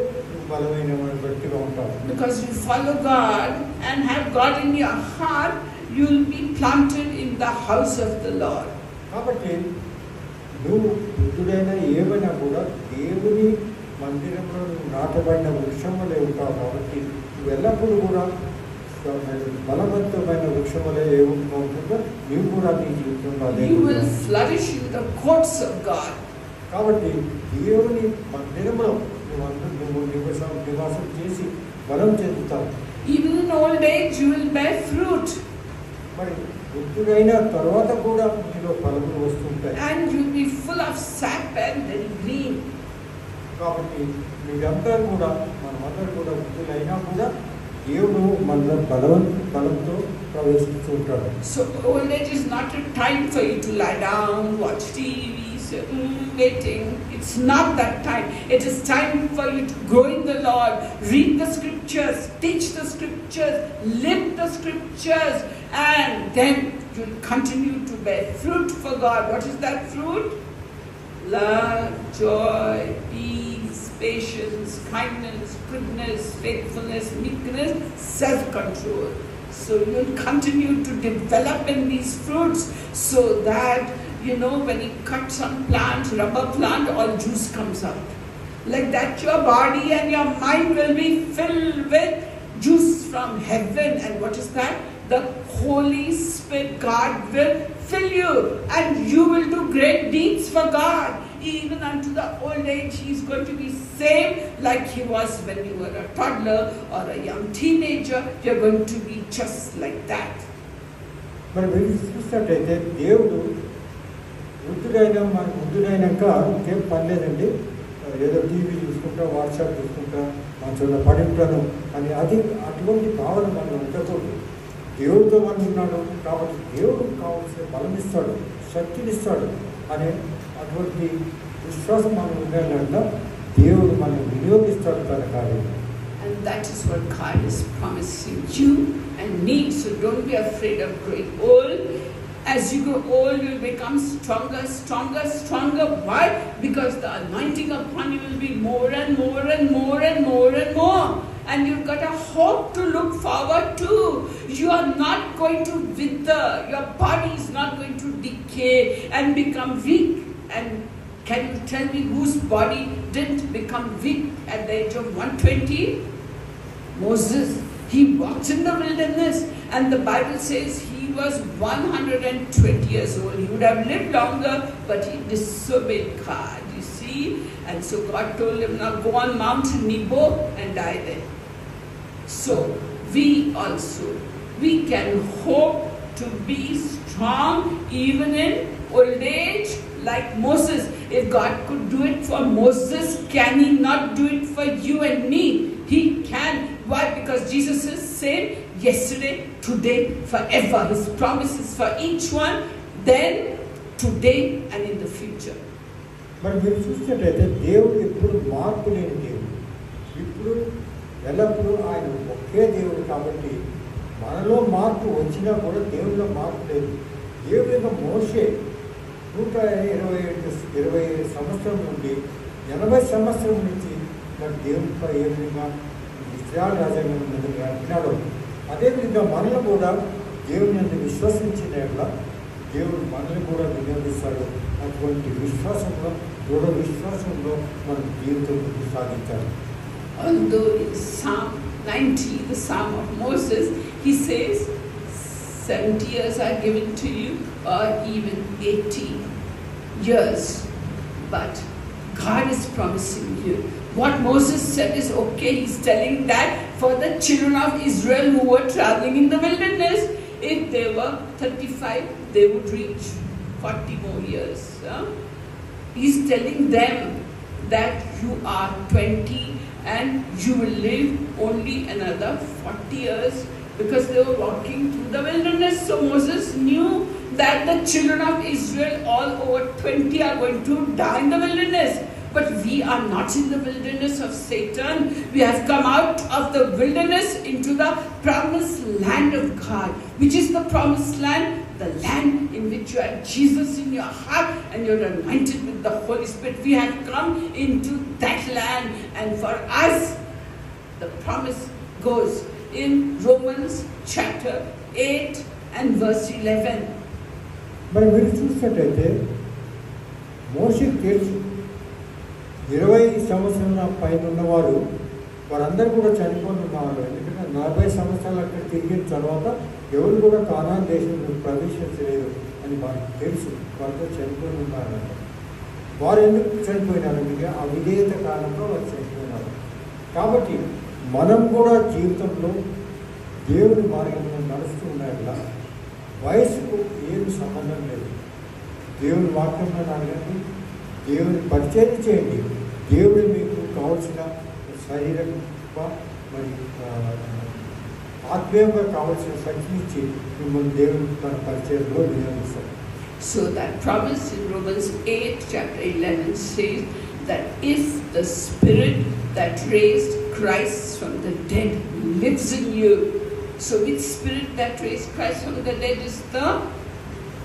బలమైన వ్యక్తిగా ఉంటావు. Because you follow God and have God in your heart, you will be planted in the house of the Lord. కాబట్టి నువ్వు వృద్ధుడైనా ఏమైనా కూడా దేవుని మందిరంలో నువ్వు నాటబడిన వృక్షం వలె ఉంటావు. కాబట్టి నువ్వు ఎల్లప్పుడూ కూడా బలవంతమైన వృక్షం వలె ఏముంటుందో నువ్వు కూడా నీ జీవితంలో అదే. You will flourish in the courts of God. కాబట్టి దేవుని మందిరంలో నువ్వు నివాసం చేసి బలం చెందుతావు. Even in old age, you will bear fruit. మరి వృద్ధుడైన తర్వాత కూడా నీలో ఫలములు వస్తుంటాయి. And you will be full of sap and very green. కాబట్టి మీరందరూ కూడా మనమందరూ కూడా వృద్ధులైనా కూడా దేవుడు మన బలంతో ప్రవేశిస్తూ ఉంటాడు. So old age is not a time for you to lie down, watch TV, waiting. It's not that time. It is time for you to grow in the Lord, read the scriptures, teach the scriptures, live the scriptures, and then you'll continue to bear fruit for God. What is that fruit? Love, joy, peace, patience, kindness, goodness, faithfulness, meekness, self-control. So you'll continue to develop in these fruits so that, you know, when you cut some plant, rubber plant, all juice comes out. Like that your body and your mind will be filled with juice from heaven. And what is that? The Holy Spirit, God will fill you and you will do great deeds for God. Even unto the old age, He is going to be saved like He was when you were a toddler or a young teenager. You are going to be just like that. మనం చూసినట్టయితే దేవుడు వృద్ధుడైనాక ఇంకేం పని లేదండి, ఏదో TV చూసుకుంటా, WhatsApp చూసుకుంటా, చదువు పడి ఉంటాను అని అటువంటి భావన మనం ఉండకూడదు. దేవుడితో మనం ఉన్నాడు కాబట్టి దేవుడు కావాల్సిన బలం ఇస్తాడు, శక్తినిస్తాడు అనే అటువంటి విశ్వాసం మనం ఉండాలంటే దేవుడు మనం వినియోగిస్తాడు తన కార్యం. And that is what God is promising you and me. So don't be afraid of growing old. As you grow old, you will become stronger, stronger, stronger. Why? Because the anointing upon you will be more and more and more and more and more. And you've got a hope to look forward to. You are not going to wither. Your body is not going to decay and become weak. And can you tell me whose body didn't become weak at the age of 120? Moses. He walked in the wilderness and the Bible says he was 120 years old. He would have lived longer, but he disobeyed God, you see. And so God told him, now go on Mount Nebo and die there. So we also, we can hope to be strong even in old age like Moses. If God could do it for Moses, can He not do it for you and me? He can. Why? Because Jesus is same yesterday, today, forever. His promises for each one, then, today and in the future. మరి మీరు చూసినట్లయితే దేవుడు ఎప్పుడు మార్పు లేని దేవుడు, ఇప్పుడు ఎల్లప్పుడూ ఆయన ఒకే దేవుడు. కాబట్టి మనలో మార్పు వచ్చినా కూడా దేవుడిలో మార్పు లేదు. దేవుడి యొక్క మోషే 125 సంవత్సరం నుండి 80 సంవత్సరం నుంచి మరి దేవుడిపై ఏ విధంగా ఇశ్రాయేలు రాజ్యాంగం విన్నాడో అదేవిధంగా మనల్ని కూడా దేవుని అంత విశ్వసించిన దేవుడు మనల్ని కూడా వినియోగిస్తాడు. అటువంటి విశ్వాసంలో దృఢ విశ్వాసంలో మన జీవితం సాగించాలి. Although in Psalm 90, the Psalm of Moses, he says 70 years are given to you or even 80 years, but God is promising you. What Moses said is okay. He's telling that for the children of Israel who were traveling in the wilderness, if they were 35, they would reach 40 more years. He's telling them that you are 20 and you will live only another 40 years because they were walking through the wilderness. So Moses knew that the children of Israel, all over 20, are going to die in the wilderness. But we are not in the wilderness of Satan. We have come out of the wilderness into the promised land of God. Which is the promised land? The land in which you have Jesus in your heart and you're anointed with the Holy Spirit. We have come into that land. And for us, the promise goes in Romans chapter 8 and verse 11. మరి మీరు చూసినట్టయితే మోషేకి తెలుసు 20 సంవత్సరాల పైన ఉన్నవారు వారందరూ కూడా చనిపోయి ఉన్నవారు. ఎందుకంటే 40 సంవత్సరాలు అక్కడ తిరిగిన తర్వాత ఎవరు కూడా కానాన్ దేశంలో ప్రవేశించలేదు అని వారికి తెలుసు. వారితో చనిపోయి ఉన్నారు. వారు ఎందుకు చనిపోయినారంటే ఆ విధేయత కాలంలో వారు చనిపోయినారు. కాబట్టి మనం కూడా జీవితంలో దేవుని మార్గంలో నడుస్తూ ఉన్నాయట్లా వయసుకు ఏమి సంబంధం లేదు. దేవుని వాక్యంలో అడగండి, దేవుని పరిచయం చేయండి. దేవుడు మీకు కావాల్సిన శరీరం మరి ఆత్మీయంగా కావాల్సిన శక్తిని ఇచ్చి మిమ్మల్ని దేవుడు తన పరిచయంలో వినియోగిస్తాడు. So that promise in Romans 8 chapter 11 says that if the Spirit that raised Christ from the dead lives in you, so which Spirit that raised Christ from the dead is the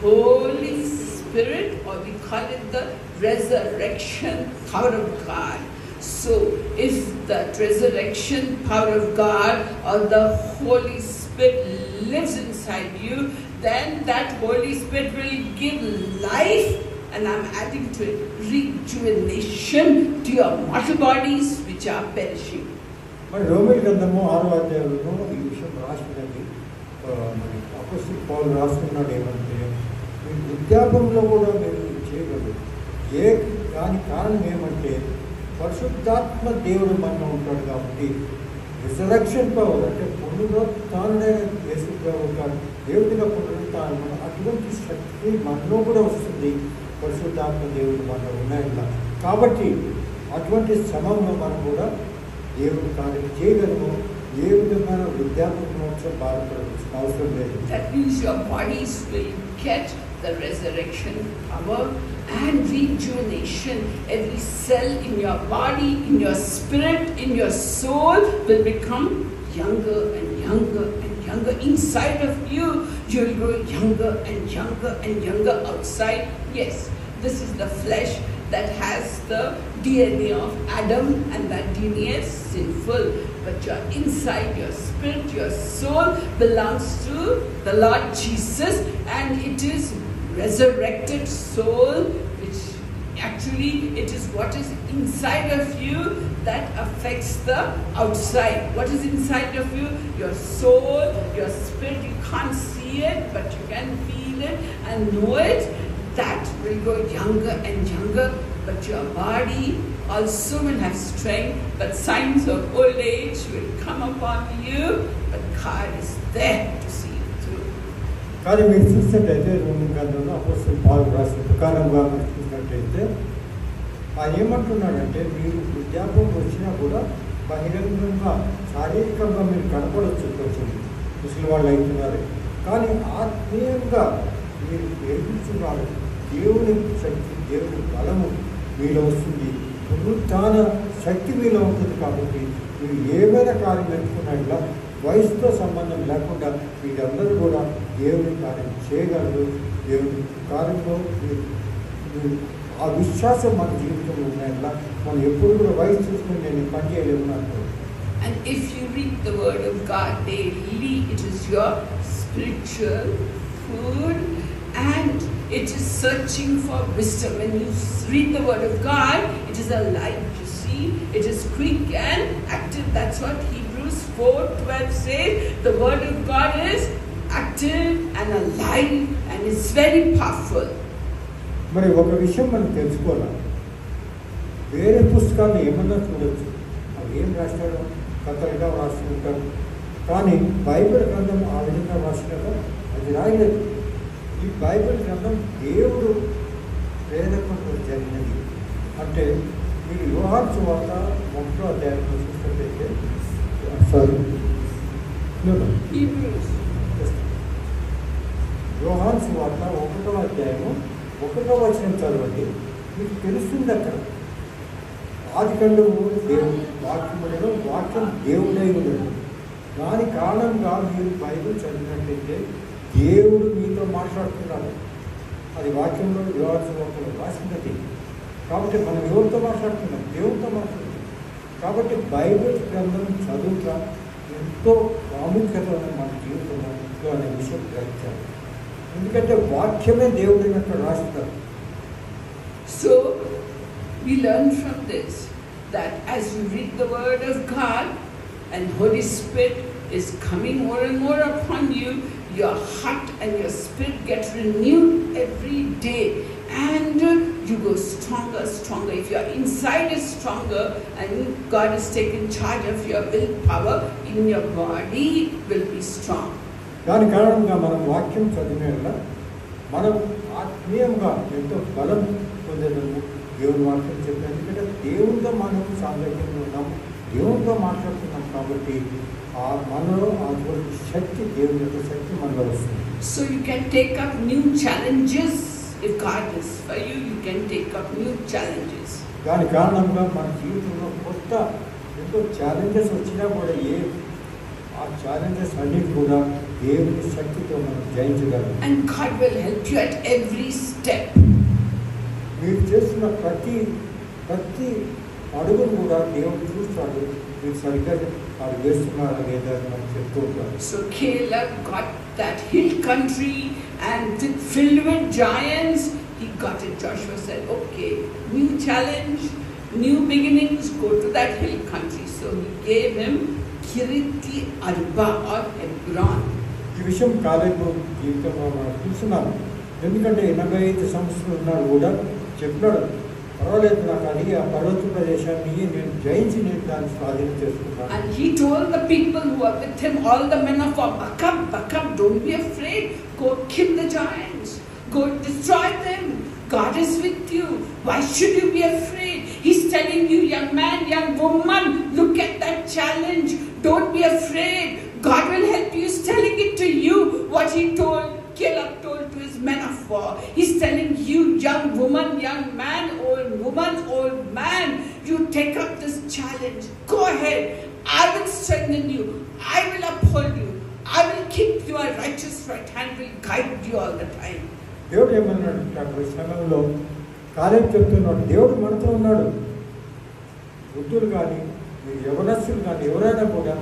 Holy Spirit, or we call it the resurrection power of God. So if that resurrection power of God or the Holy Spirit lives inside you, then that Holy Spirit will give life, and I'm adding to it, rejuvenation to your mortal bodies which are perishing. మరి రోమేలు గ్రంథము 6వ అధ్యాయంలో ఈ విషయం రాసినది. మరి అపోస్తలుడు పౌలు రాస్తున్నాడు ఏమంటే, మీ వృద్ధాపంలో కూడా మీరు చేయగలరు. దానికి కారణం ఏమంటే పరిశుద్ధాత్మ దేవుడు మనలో ఉంటాడు కాబట్టి రిజరక్షన్ పవర్ అంటే పునరుత్థానుడైన దేవుడిగా పునరుత్థానం అటువంటి శక్తి మనలో కూడా వస్తుంది. పరిశుద్ధాత్మ దేవుడు మనలో ఉన్నాయన్న కాబట్టి అటువంటి శ్రమంలో మనం కూడా దేవుడు కార్యం చేయగలము. ఏ విధమైన వృద్ధాప్య మోక్షం బాధపడాల్సిన అవసరం లేదు. That means your bodies will get the resurrection power and rejuvenation. Every cell in your body, in your spirit, in your soul will become younger and younger and younger. Inside of you, you will grow younger and younger and younger outside. Yes, this is the flesh that has the DNA of Adam, and that DNA is sinful. But your inside, your spirit, your soul belongs to the Lord Jesus, and it is resurrected soul, which actually it is what is inside of you that affects the outside. What is inside of you? Your soul, your spirit. You can't see it, but you can feel it and know it. That will go younger and younger, but your body also will have strength, but signs of old age will come upon you, but God is there to see it through. కానీ మీరు చూసినట్టయితే Roman గ్రంథంలో అపోస్తలుడు పౌలు రాసిన ప్రకారంగా మీరు చూసినట్టయితే ఆయన ఏమంటున్నాడంటే, మీరు వృద్ధాప్యం వచ్చినా కూడా బహిరంగంగా శారీరకంగా మీరు కనపడవచ్చు, కొంచెం ముసలి వాళ్ళు అవుతున్నారు, కానీ ఆత్మీయంగా మీరు ఎదుగుతున్నారు. దేవుని శక్తి, దేవుని బలము మీలో వస్తుంది, పునరుత్థాన శక్తి మీలో ఉంటుంది. కాబట్టి మీరు ఏమైనా కార్యం ఎంచుకున్నట్లా వయసుతో సంబంధం లేకుండా మీరందరూ కూడా దేవుని కార్యం చేయగలరు. దేవుని కార్యంలో ఆ విశ్వాసం మన జీవితంలో ఉన్నాయట్లా మనం ఎప్పుడు కూడా వయసు చూసుకుని నేను పని చేయలేము అంటారు. And if you read the word of God daily, it is your spiritual food, and it is searching for wisdom. When you read the word of God, it is alive, you see. It is quick and active. That's what Hebrews 4:12 says. The word of God is active and alive, and it's very powerful. మరి ఒక విషయం మనం తెలుసుకోవాలి. వేరే పుస్తకాలు ఏమన్నా చూడొచ్చు, అవి ఏం రాస్తాడో కథలుగా రాసుకుంటారు, కానీ బైబిల్ గ్రంథం ఆ విధంగా రాసినాక అది రాయలేదు. ఈ బైబిల్ గ్రంథం దేవుడు ప్రేరకంతో జరిగినది. అంటే మీరు యోహాను సువార్త 1వ అధ్యాయంలో చూసినట్లయితే యోహాను సువార్త 1వ అధ్యాయము 1వ వచనం చదవండి, మీకు తెలుస్తుంది. అక్కడ ఆదికాండము దేవుడు వాక్యములలో వాక్యం దేవుడై ఉండదు. దాని కారణంగా మీరు బైబిల్ చదివినట్లయితే దేవుడు మీతో మాట్లాడుతున్నాడు. అది వాక్యంలో యోహాను రాసినది. కాబట్టి మనం ఎవరితో మాట్లాడుతున్నాం? దేవుడితో మాట్లాడుతున్నాం. కాబట్టి బైబిల్ గ్రంథం చదువుట ఎంతో ప్రాముఖ్యత మన జీవితంలో అనే విషయం గ్రహించాలి. ఎందుకంటే వాక్యమే దేవుడినట్టు రాస్తారు. So we learn from this that as you read the word of God and Holy Spirit is coming more and more upon you, your heart and your spirit get renewed every day, and you go stronger. If your inside is stronger and God has taken charge of your willpower, in your body will be strong. దాని కారణంగా మనం వాక్యం చదివేలా మనం ఆత్మీయంగా ఎంతో బలం పొందేదాము. దేవుని వాక్యం చెప్పాను. ఎందుకంటే దేవుడితో మనం సాంగత్యంలో ఉన్నాము, దేవునితో మాట్లాడుతున్నాం కాబట్టి ఆ మనలో అటువంటి శక్తి, దేవుని యొక్క శక్తి మనలో వస్తుంది. So you can take up new challenges. If God is for you, you can take up new challenges. దాని కారణంగా మన జీవితంలో కొత్త ఎంతో ఛాలెంజెస్ వచ్చినా కూడా ఆ ఛాలెంజెస్ అన్ని కూడా దేవుని శక్తితో మనం జయించగలం. And God will help you at every step. మీరు చేస్తున్న ప్రతి అడుగును కూడా దేవుడు చూస్తాడు. మీరు సరిగ్గా అది వేస్తున్నారా లేదా అని మనం చెప్తూ ఉంటారు. So Caleb got that hill country and filled with giants. He got it. Joshua said, okay, new challenge, new beginnings, go to that hill country. So he gave him Kiriti Arba or Hebron. ఈ విషయం కాలేబు జీవితంలో మనం చూస్తున్నాము. ఎందుకంటే 85 సంవత్సరాలు ఉన్నాడు కూడా చెప్పినాడు, పర్వాలేదు నాకు అది ఆ పర్వత ప్రదేశాన్ని నేను జయించి నేను దాన్ని స్వాధీనం చేసుకున్నాను. And he told the people who were with him, all the men of war, buck up, don't be afraid, go kill the giants, go destroy them. God is with you. Why should you be afraid? He's telling you, young man, young woman, look at that challenge. Don't be afraid. God will help you. He's telling it to you what he told, Caleb told to his men of war. He's telling you, young woman, young man, old woman, old man, you take up this challenge. Go ahead. I will strengthen you. I will uphold you. I will keep your righteous right hand, will guide you all the time. దేవుడు ఏమన్నాడు అక్కడ సమయంలో కాలేబు చెప్తున్నాడు, దేవుడు మనతో ఉన్నాడు. వృద్ధులు కానీ మీరు యవనస్తులు కానీ ఎవరైనా కూడా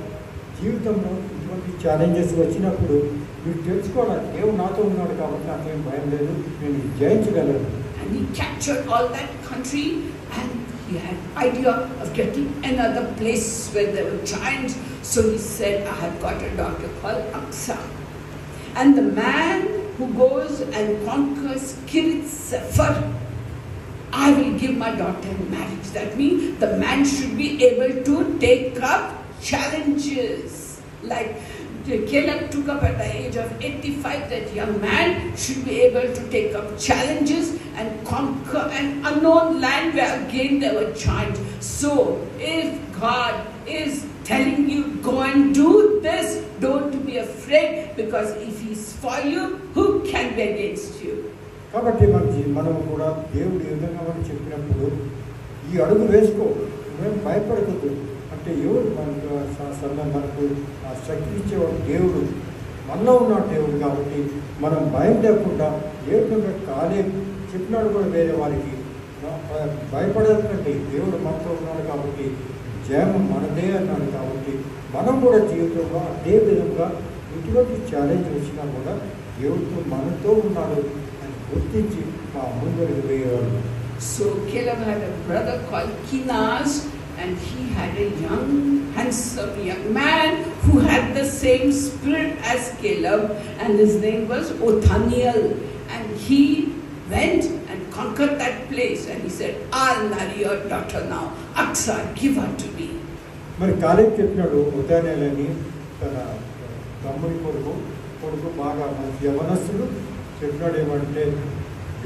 జీవితంలో ఇటువంటి ఛాలెంజెస్ వచ్చినప్పుడు మీరు తెలుసుకోవాలి, దేవుడు నాతో ఉన్నాడు కాబట్టి నాకేం భయం లేదు, నేను జయించగలను. And he captured all that country, and he had idea of getting another place where there were giants. So he said, I have got a daughter called Aksa. And the man who goes and conquers Kirit Sefer, I will give my daughter in marriage. That means the man should be able to take up challenges. Like Caleb took up at the age of 85, that young man should be able to take up challenges and conquer an unknown land where again there were giants. So if God is telling you, go and do this, don't be afraid, because if he's for you, who can be against you? కాబట్టి మనం కూడా దేవుడు ఏ విధంగా మనం చెప్పినప్పుడు ఈ అడుగు వేసుకో, మేము భయపడకూడదు. అంటే ఎవరు మనకు ఆ శక్తి ఇచ్చేవాడు దేవుడు, మనలో ఉన్న దేవుడు. కాబట్టి మనం భయం లేకుండా ఏ విధంగా కాలేబు చెప్పినాడు కూడా వేరే వారికి భయపడాలంటే దేవుడు మనతో ఉన్నాడు కాబట్టి జయం మనదే అన్నాడు. కాబట్టి మనం కూడా జీవితంలో అదే విధంగా ఇటువంటి ఛాలెంజ్ వచ్చినా కూడా దేవుడితో మనతో ఉన్నాడు అని గుర్తించి మా ముందరికి వేయవాడు. So Caleb had a brother called Kenaz, and he had a young, handsome young man who had the same spirit as Caleb, and his name was Othniel. And he went and conquered that place, and he said, I'll marry your daughter now. Aksa, give her to me. మరి కాలేబు చెప్పినాడు, ఓథానియేలని తన తమ్ముడి కొడుకు బాగా మంచి యవనస్తుడు చెప్పినాడు ఏమంటే,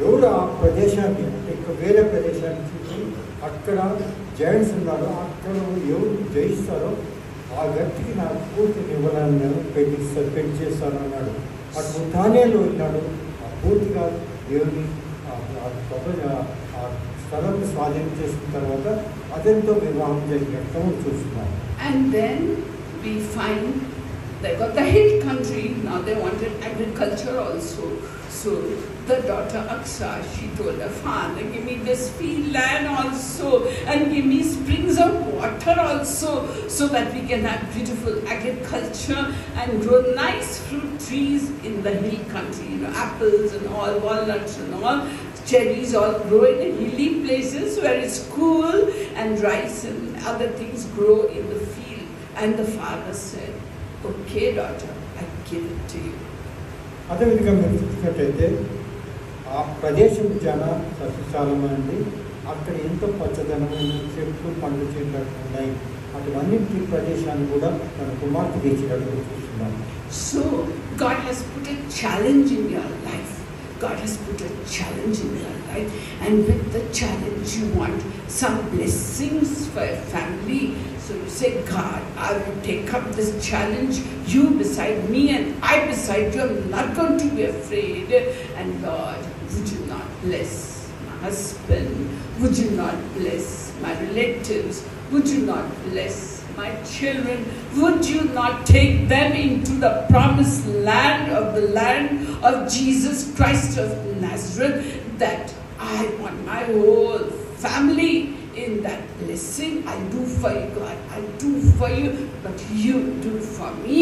ఎవరు ఆ ప్రదేశాన్ని అంటే ఇంకా వేరే ప్రదేశాన్ని చూసి అక్కడ జైంట్స్ ఉన్నారు, అక్కడ ఎవరు జయిస్తారో ఆ వ్యక్తికి నాకు పూర్తిని ఇవ్వాలని నేను పెళ్లి చేస్తాను అన్నాడు. అటు ఓథానియేలు ఉన్నాడు, పూర్తిగా దేవుని ఆ స్థలాన్ని స్వాధీనం చేసుకున్న తర్వాత అతనితో వివాహం జరిగినట్టు చూస్తున్నాం. And then we find they got the hill country. Now they wanted agriculture also. So the daughter Aksa, she told her father, give me this field land also, and give me springs of water also, so that we can have beautiful agriculture and grow nice fruit trees in the hill country. You know, apples and all, walnuts and all, cherries all grow in the hilly places where it's cool, and rice and other things grow in the field. And the father said, okay daughter, I give it to you. అదేవిధంగా మీరు చూసినట్టయితే ఆ ప్రదేశం చాలా సస్యశాలమైనది, అక్కడ ఎంతో పచ్చదనమైన చెట్లు పండ్లు చెట్లు ఉన్నాయి. అటువన్నింటి ప్రదేశాన్ని కూడా తన కుమార్తెకి ఇచ్చినట్టు చూస్తున్నాం. So God has put a challenge in your life. God has put a challenge in your life, and with the challenge you want some blessings for your family. So you say, God, I will take up this challenge. You beside me and I beside you. I'm not going to be afraid. And Lord, would you not bless my husband? Would you not bless my relatives? Would you not bless my children? Would you not take them into the promised land of Jesus Christ of Nazareth? That I want my whole family in that blessing. I do for you, God. I do for you, but you do for me.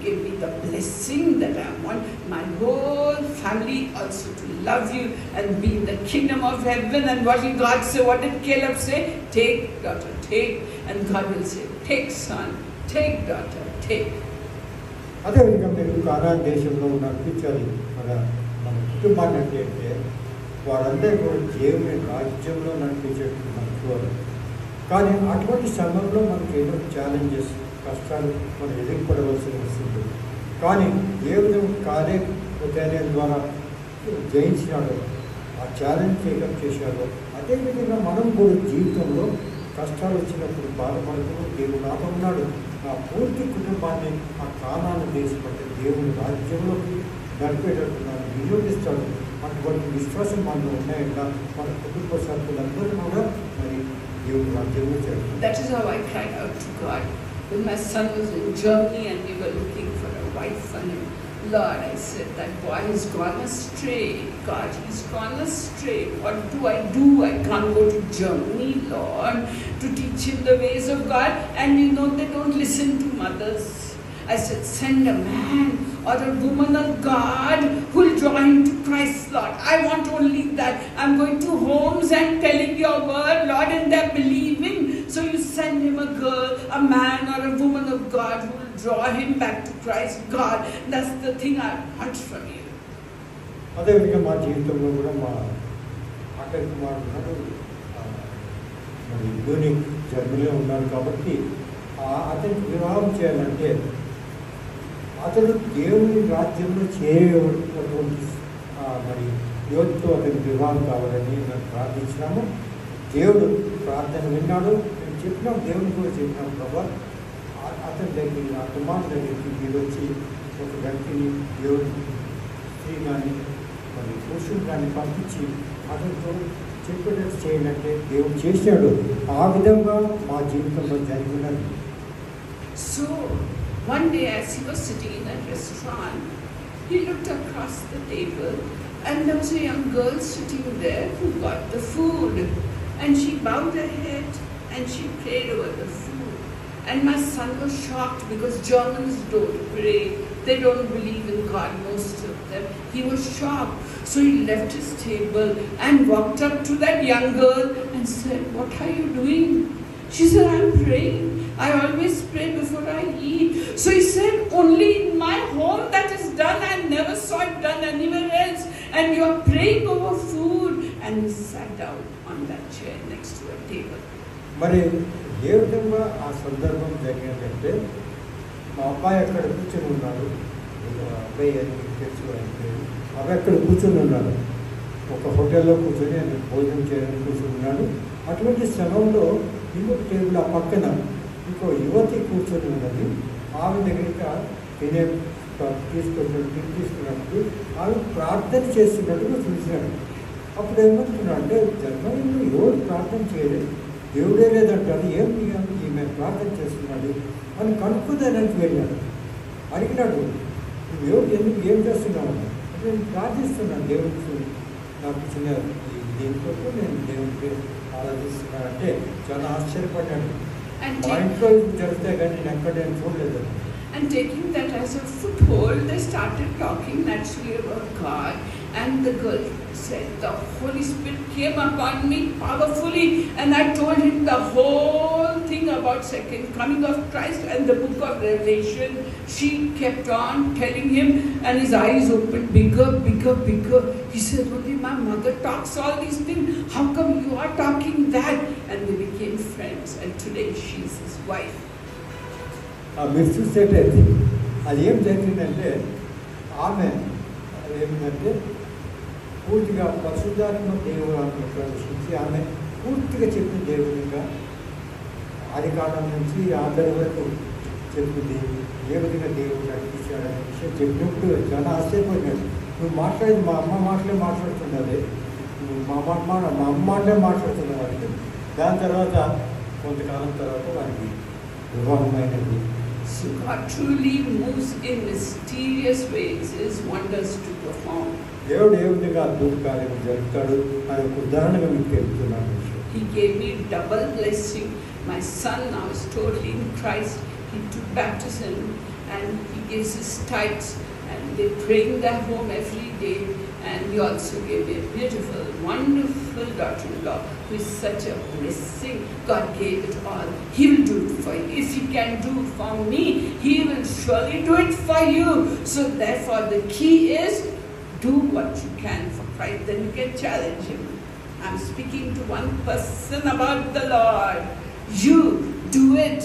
Give me the blessing that I want my whole family also to love you and be in the kingdom of heaven. And what did God say? What did Caleb say? Take, daughter, take. And God will say, take, son, take, daughter, take. అదేవిధంగా మీరు Conan దేశంలో నడిపించాలి మన కుటుంబాన్ని అంటే వారందరూ కూడా దేవుని రాజ్యంలో నడిపించేట్టు మనకు. కానీ అటువంటి సమయంలో మనకి ఏదో ఛాలెంజెస్, కష్టాలు మనం ఎదుర్కొనవలసి వస్తుంది. కానీ ఏ విధంగా కార్యక్రమ ద్వారా జయించినాడో, ఆ ఛాలెంజ్ టేకప్ చేశాడో, అదేవిధంగా మనం కూడా జీవితంలో కష్టాలు వచ్చినప్పుడు బాధపడుతూ దేవుడు నాతో ఉన్నాడు, నా పూర్తి కుటుంబాన్ని ఆ కానాను దేశపట్టి దేవుని రాజ్యంలోకి నడిపేటట్టు నన్ను వినియోగిస్తాడు. అటువంటి విశ్వాసం మనలో ఉన్నాయంట. మన కుటుంబ సభ్యులందరూ కూడా మరి దేవుని రాజ్యంలో చేరుతారు. That is how I cried out to God when my son was in Germany and we were looking for a wife for him. Lord, I said, that boy has gone astray. God, he's gone astray. What do? I can't go to Germany, Lord, to teach him the ways of God. And you know, they don't listen to mothers. I said, send a man or a woman of God who will draw him to Christ, Lord. I want only that. I'm going to homes and telling your word, Lord, and they're believing. So you send him a girl, a man or a woman of God who will draw him back to Christ. God, that's the thing I want from you. అదేవిధంగా మా జీవితంలో కూడా మా ఆఖరి కుమారుడు మరి unique జర్మనీలో ఉన్నాడు. కాబట్టి అతనికి వివాహం చేయాలంటే అతడు దేవుని రాజ్యంలో చేరేటువంటి మరి యువతతో అతనికి వివాహం కావాలని మేము ప్రార్థించినాము. దేవుడు ప్రార్థన విన్నాడు. మేము చెప్పినాం, దేవుని కూడా చెప్పినాం, ప్రభా అతని దగ్గరికి, ఆ కుమారుడు దగ్గరికి మీరు వచ్చి ఒక వ్యక్తిని, దేవుడు స్త్రీ కానీ మరి పురుషుడు కానీ పంపించి అతనితో చెప్పేటట్టు చేయాలంటే దేవుడు చేశాడు. ఆ విధంగా మా జీవితంలో జరిగినది. So one day as he was sitting in a restaurant, he looked across the table and there was a young girl sitting there who got the food, and she bowed her head and she prayed over the food. And my son was shocked because Germans don't pray. They don't believe in God, most of them. He was shocked. So he left his table and walked up to that young girl and said, what are you doing? She said, I'm praying. I always pray before I eat. So he said, only in my home that is done. I never saw it done anywhere else. And you are praying over food. And he sat down on that chair next to a table. మరి ఏ విధంగా ఆ సందర్భం జరిగిందంటే, మా అబ్బాయి అక్కడ కూర్చొని ఉన్నాడు. అబ్బాయి అని తెలుసు, అబ్బాయి అక్కడ కూర్చొని ఉన్నాడు. ఒక హోటల్లో కూర్చొని ఆయన భోజనం చేయడానికి కూర్చొని ఉన్నాడు. అటువంటి సమయంలో ఇంకొక టేబుల్ ఆ పక్కన ఇంకో యువతి కూర్చొని ఉన్నది. ఆమె దగ్గర తినే తీసుకున్నప్పుడు ఆమె ప్రార్థన చేస్తున్నట్టుగా చూసినాడు. అప్పుడు ఏమంటున్నాడు అంటే, జర్మనీలో ఎవరు ప్రార్థన చేయలేదు, దేవుడే లేదంటాడు, ఏం ఈమె ప్రార్థన చేస్తున్నాడు అని కనుక్కుందానికి వెళ్ళాడు. అడిగినాడు, నువ్వు ఎవరు ఎందుకు ఏం చేస్తున్నావు అంటే, నేను ప్రార్థిస్తున్నాను దేవుడికి, నాకు చిన్న దీంతో నేను దేవుడికి ఆరాధిస్తున్నాను అంటే చాలా ఆశ్చర్యపడ్డాడు. మా ఇంట్లో జరుగుతాయి కానీ నేను ఎక్కడ నేను చూడలేదు. And taking that as a foothold, they started talking naturally about God. And the girl said, the Holy Spirit came upon me powerfully, and I told him the whole thing about second coming of Christ and the book of Revelation. She kept on telling him, and his eyes opened bigger, bigger, bigger. He said, only my mother talks all these things. How come you are talking that? And they became friends, and today she is his wife. మీరు చూసేటైతే అది ఏం జరిగిందంటే, ఆమె ఏమిటంటే పూర్తిగా పరిశుద్ధాత్మ దేవుడు ఆమె ప్రదర్శించి ఆమె పూర్తిగా చెప్పిన దేవునిగా ఆది కాలం నుంచి ఆఖరి వరకు చెప్పింది. ఏ విధంగా దేవుడు నడిపించాడనే విషయం చెప్పినప్పుడు చాలా ఆశ్చర్యపోయినాడు. నువ్వు మాట్లాడేది మా అమ్మ మాటలే మాట్లాడుతున్నది, నువ్వు మా అమ్మ మాటలే మాట్లాడుతున్నావు వారికి. దాని తర్వాత కొంతకాలం తర్వాత వారికి వివాహమైనది. So God truly moves in mysterious ways, His wonders to perform. దేవుడు ఏ విధంగా అద్భుత కార్యం జరుగుతాడు అని ఒక ఉదాహరణగా మీకు తెలుపుతున్నాను. He gave me double blessing. My son now is totally in Christ. He took baptism and he gives his tithes and they pray in their home every day. And he also gave me a beautiful, wonderful daughter-in-law who is such a blessing. God gave it all. He will do it for you. If He can do it for me, He will surely do it for you. So therefore the key is do what you can for Christ. Then you can challenge Him. I'm speaking to one person about the Lord. You do it.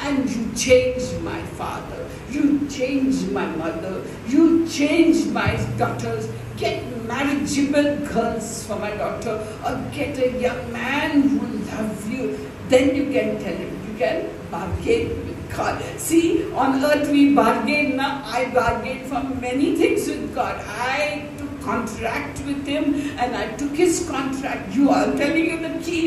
And you change my father, you change my mother, you change my daughters. Get marriageable girls for my daughter, or get a young man who loves you. Then you can tell him, you can bargain with God. See, on earth we bargain. Now I bargain for many things with God. I took contract with Him and I took His contract. You are telling Him the key,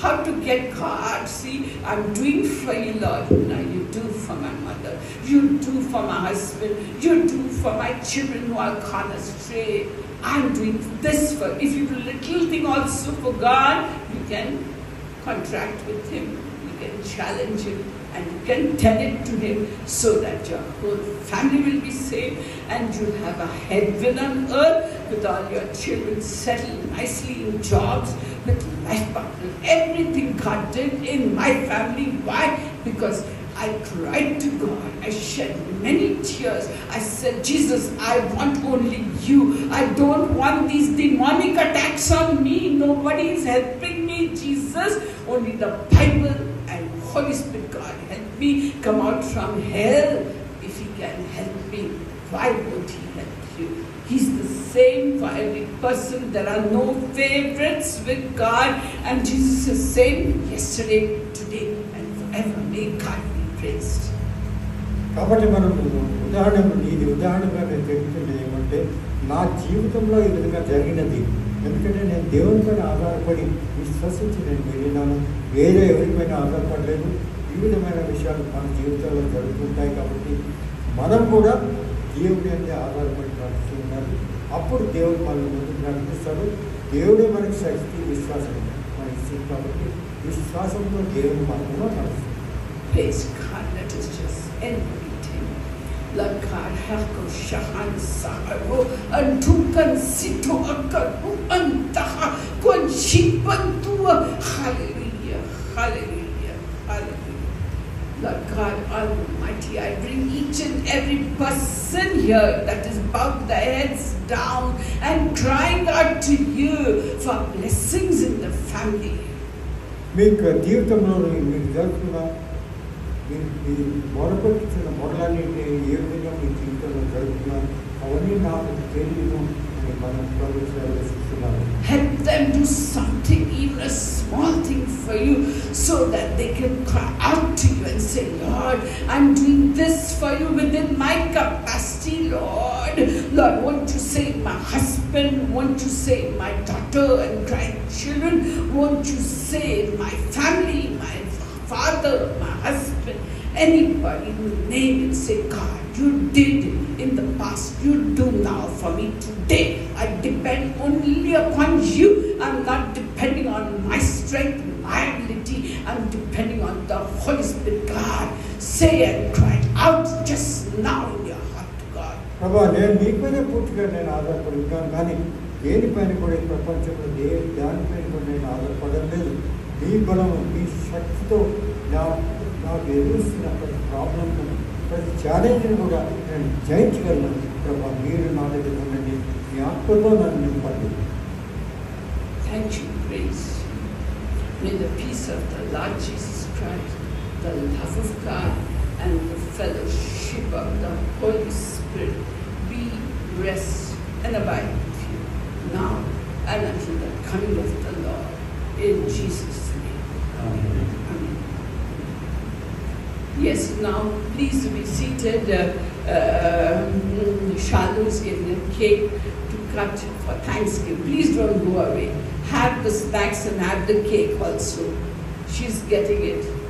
how to get God. See, I'm doing for you, Lord. Now you do for my mother, you do for my husband, you do for my children who are gone astray. I'm doing this for. If you do little thing also for God, you can contract with Him, you can challenge Him, and you can tell it to Him, so that your whole family will be saved and you'll have a heaven on earth with all your children settled nicely in jobs, with life partner. Everything God did in my family. Why? Because I cried to God. I shed many tears. I said, Jesus, I want only you. I don't want these demonic attacks on me. Nobody is helping me, Jesus. Only the Bible and Holy Spirit. God, help me come out from hell. If He can help me, why won't He help you? He's the same for every person. There are no favorites with God. And Jesus is the same yesterday, today, and forever. May God be praised. కాబట్టి మనం ఇది ఉదాహరణగా నేను చెప్తుంటే ఏమంటే నా జీవితంలో ఈ విధంగా జరిగినది. ఎందుకంటే నేను దేవుని పైన ఆధారపడి విశ్వసించి నేను వెళ్ళినాను, వేరే ఎవరిపైన ఆధారపడలేదు. ఈ విధమైన విషయాలు మన జీవితంలో జరుగుతుంటాయి. కాబట్టి మనం కూడా దేవుడి అంటే ఆధారపడి నడుస్తున్నారు. అప్పుడు దేవుడు మనల్ని ముందుకు నడిపిస్తాడు. దేవుడే మనకి శక్తి, విశ్వాసం మనకి ఇస్తుంది. కాబట్టి విశ్వాసంతో దేవుడు మనలో నడుస్తుంది. Praise God. Let us just end meeting. Lord God, help us shahan saharo antukan sito akaru antaha kon shipantua. Hallelujah, hallelujah, hallelujah. Lord God Almighty, I bring each and every person here that is bowed their heads down and crying out to you for blessings in the family. మీకు జీవితంలో మీరు జరుగుతున్న మీరు మొదలుపెట్టిన మొదలన్నింటినీ ఏ విధంగా మీ జీవితంలో జరుగుతున్నారు అవన్నీ నాకు తెలియదు అని మనం ప్రవేశిస్తున్నాను. Help them do something, even a small thing for you, so that they can cry out to you and say, Lord, I'm doing this for you within my capacity, Lord. Lord, won't you save my husband? Won't you save my daughter and grandchildren? Won't you save my family, my father, my husband, anybody who name it, say, God, you did in the past, you do now for me today. I depend only upon you. I'm not depending on my strength, my ability. I'm depending on the Holy Spirit. God, say and cry out just now in your heart to God. ప్రభా, నేను మీపైన పూర్తిగా నేను ఆధారపడుతున్నాను, కానీ దేనిపైన కూడా ఈ ప్రపంచంలో దానిపైన కూడా నేను ఆధారపడలేదు. మీ బలము, మీ శక్తితో నాకు ఎదురుస్తున్న ప్రతి ప్రాబ్లం, ప్రతి ఛాలెంజ్ని కూడా నేను జయించగలను. ప్రభా, మీరు నా దగ్గర ఉండండి, మీ ఆత్మతో నన్ను నింపండి. Thank you, praise. May the peace of the Lord Jesus Christ, the love of God, and the fellowship of the Holy Spirit be, rest, and abide with you now and until the coming of the Lord. In Jesus' name. Amen. Yes, now please be seated. Shalu's giving a cake to cut for Thanksgiving. Please don't go away. Have the snacks and have the cake also. She's getting it.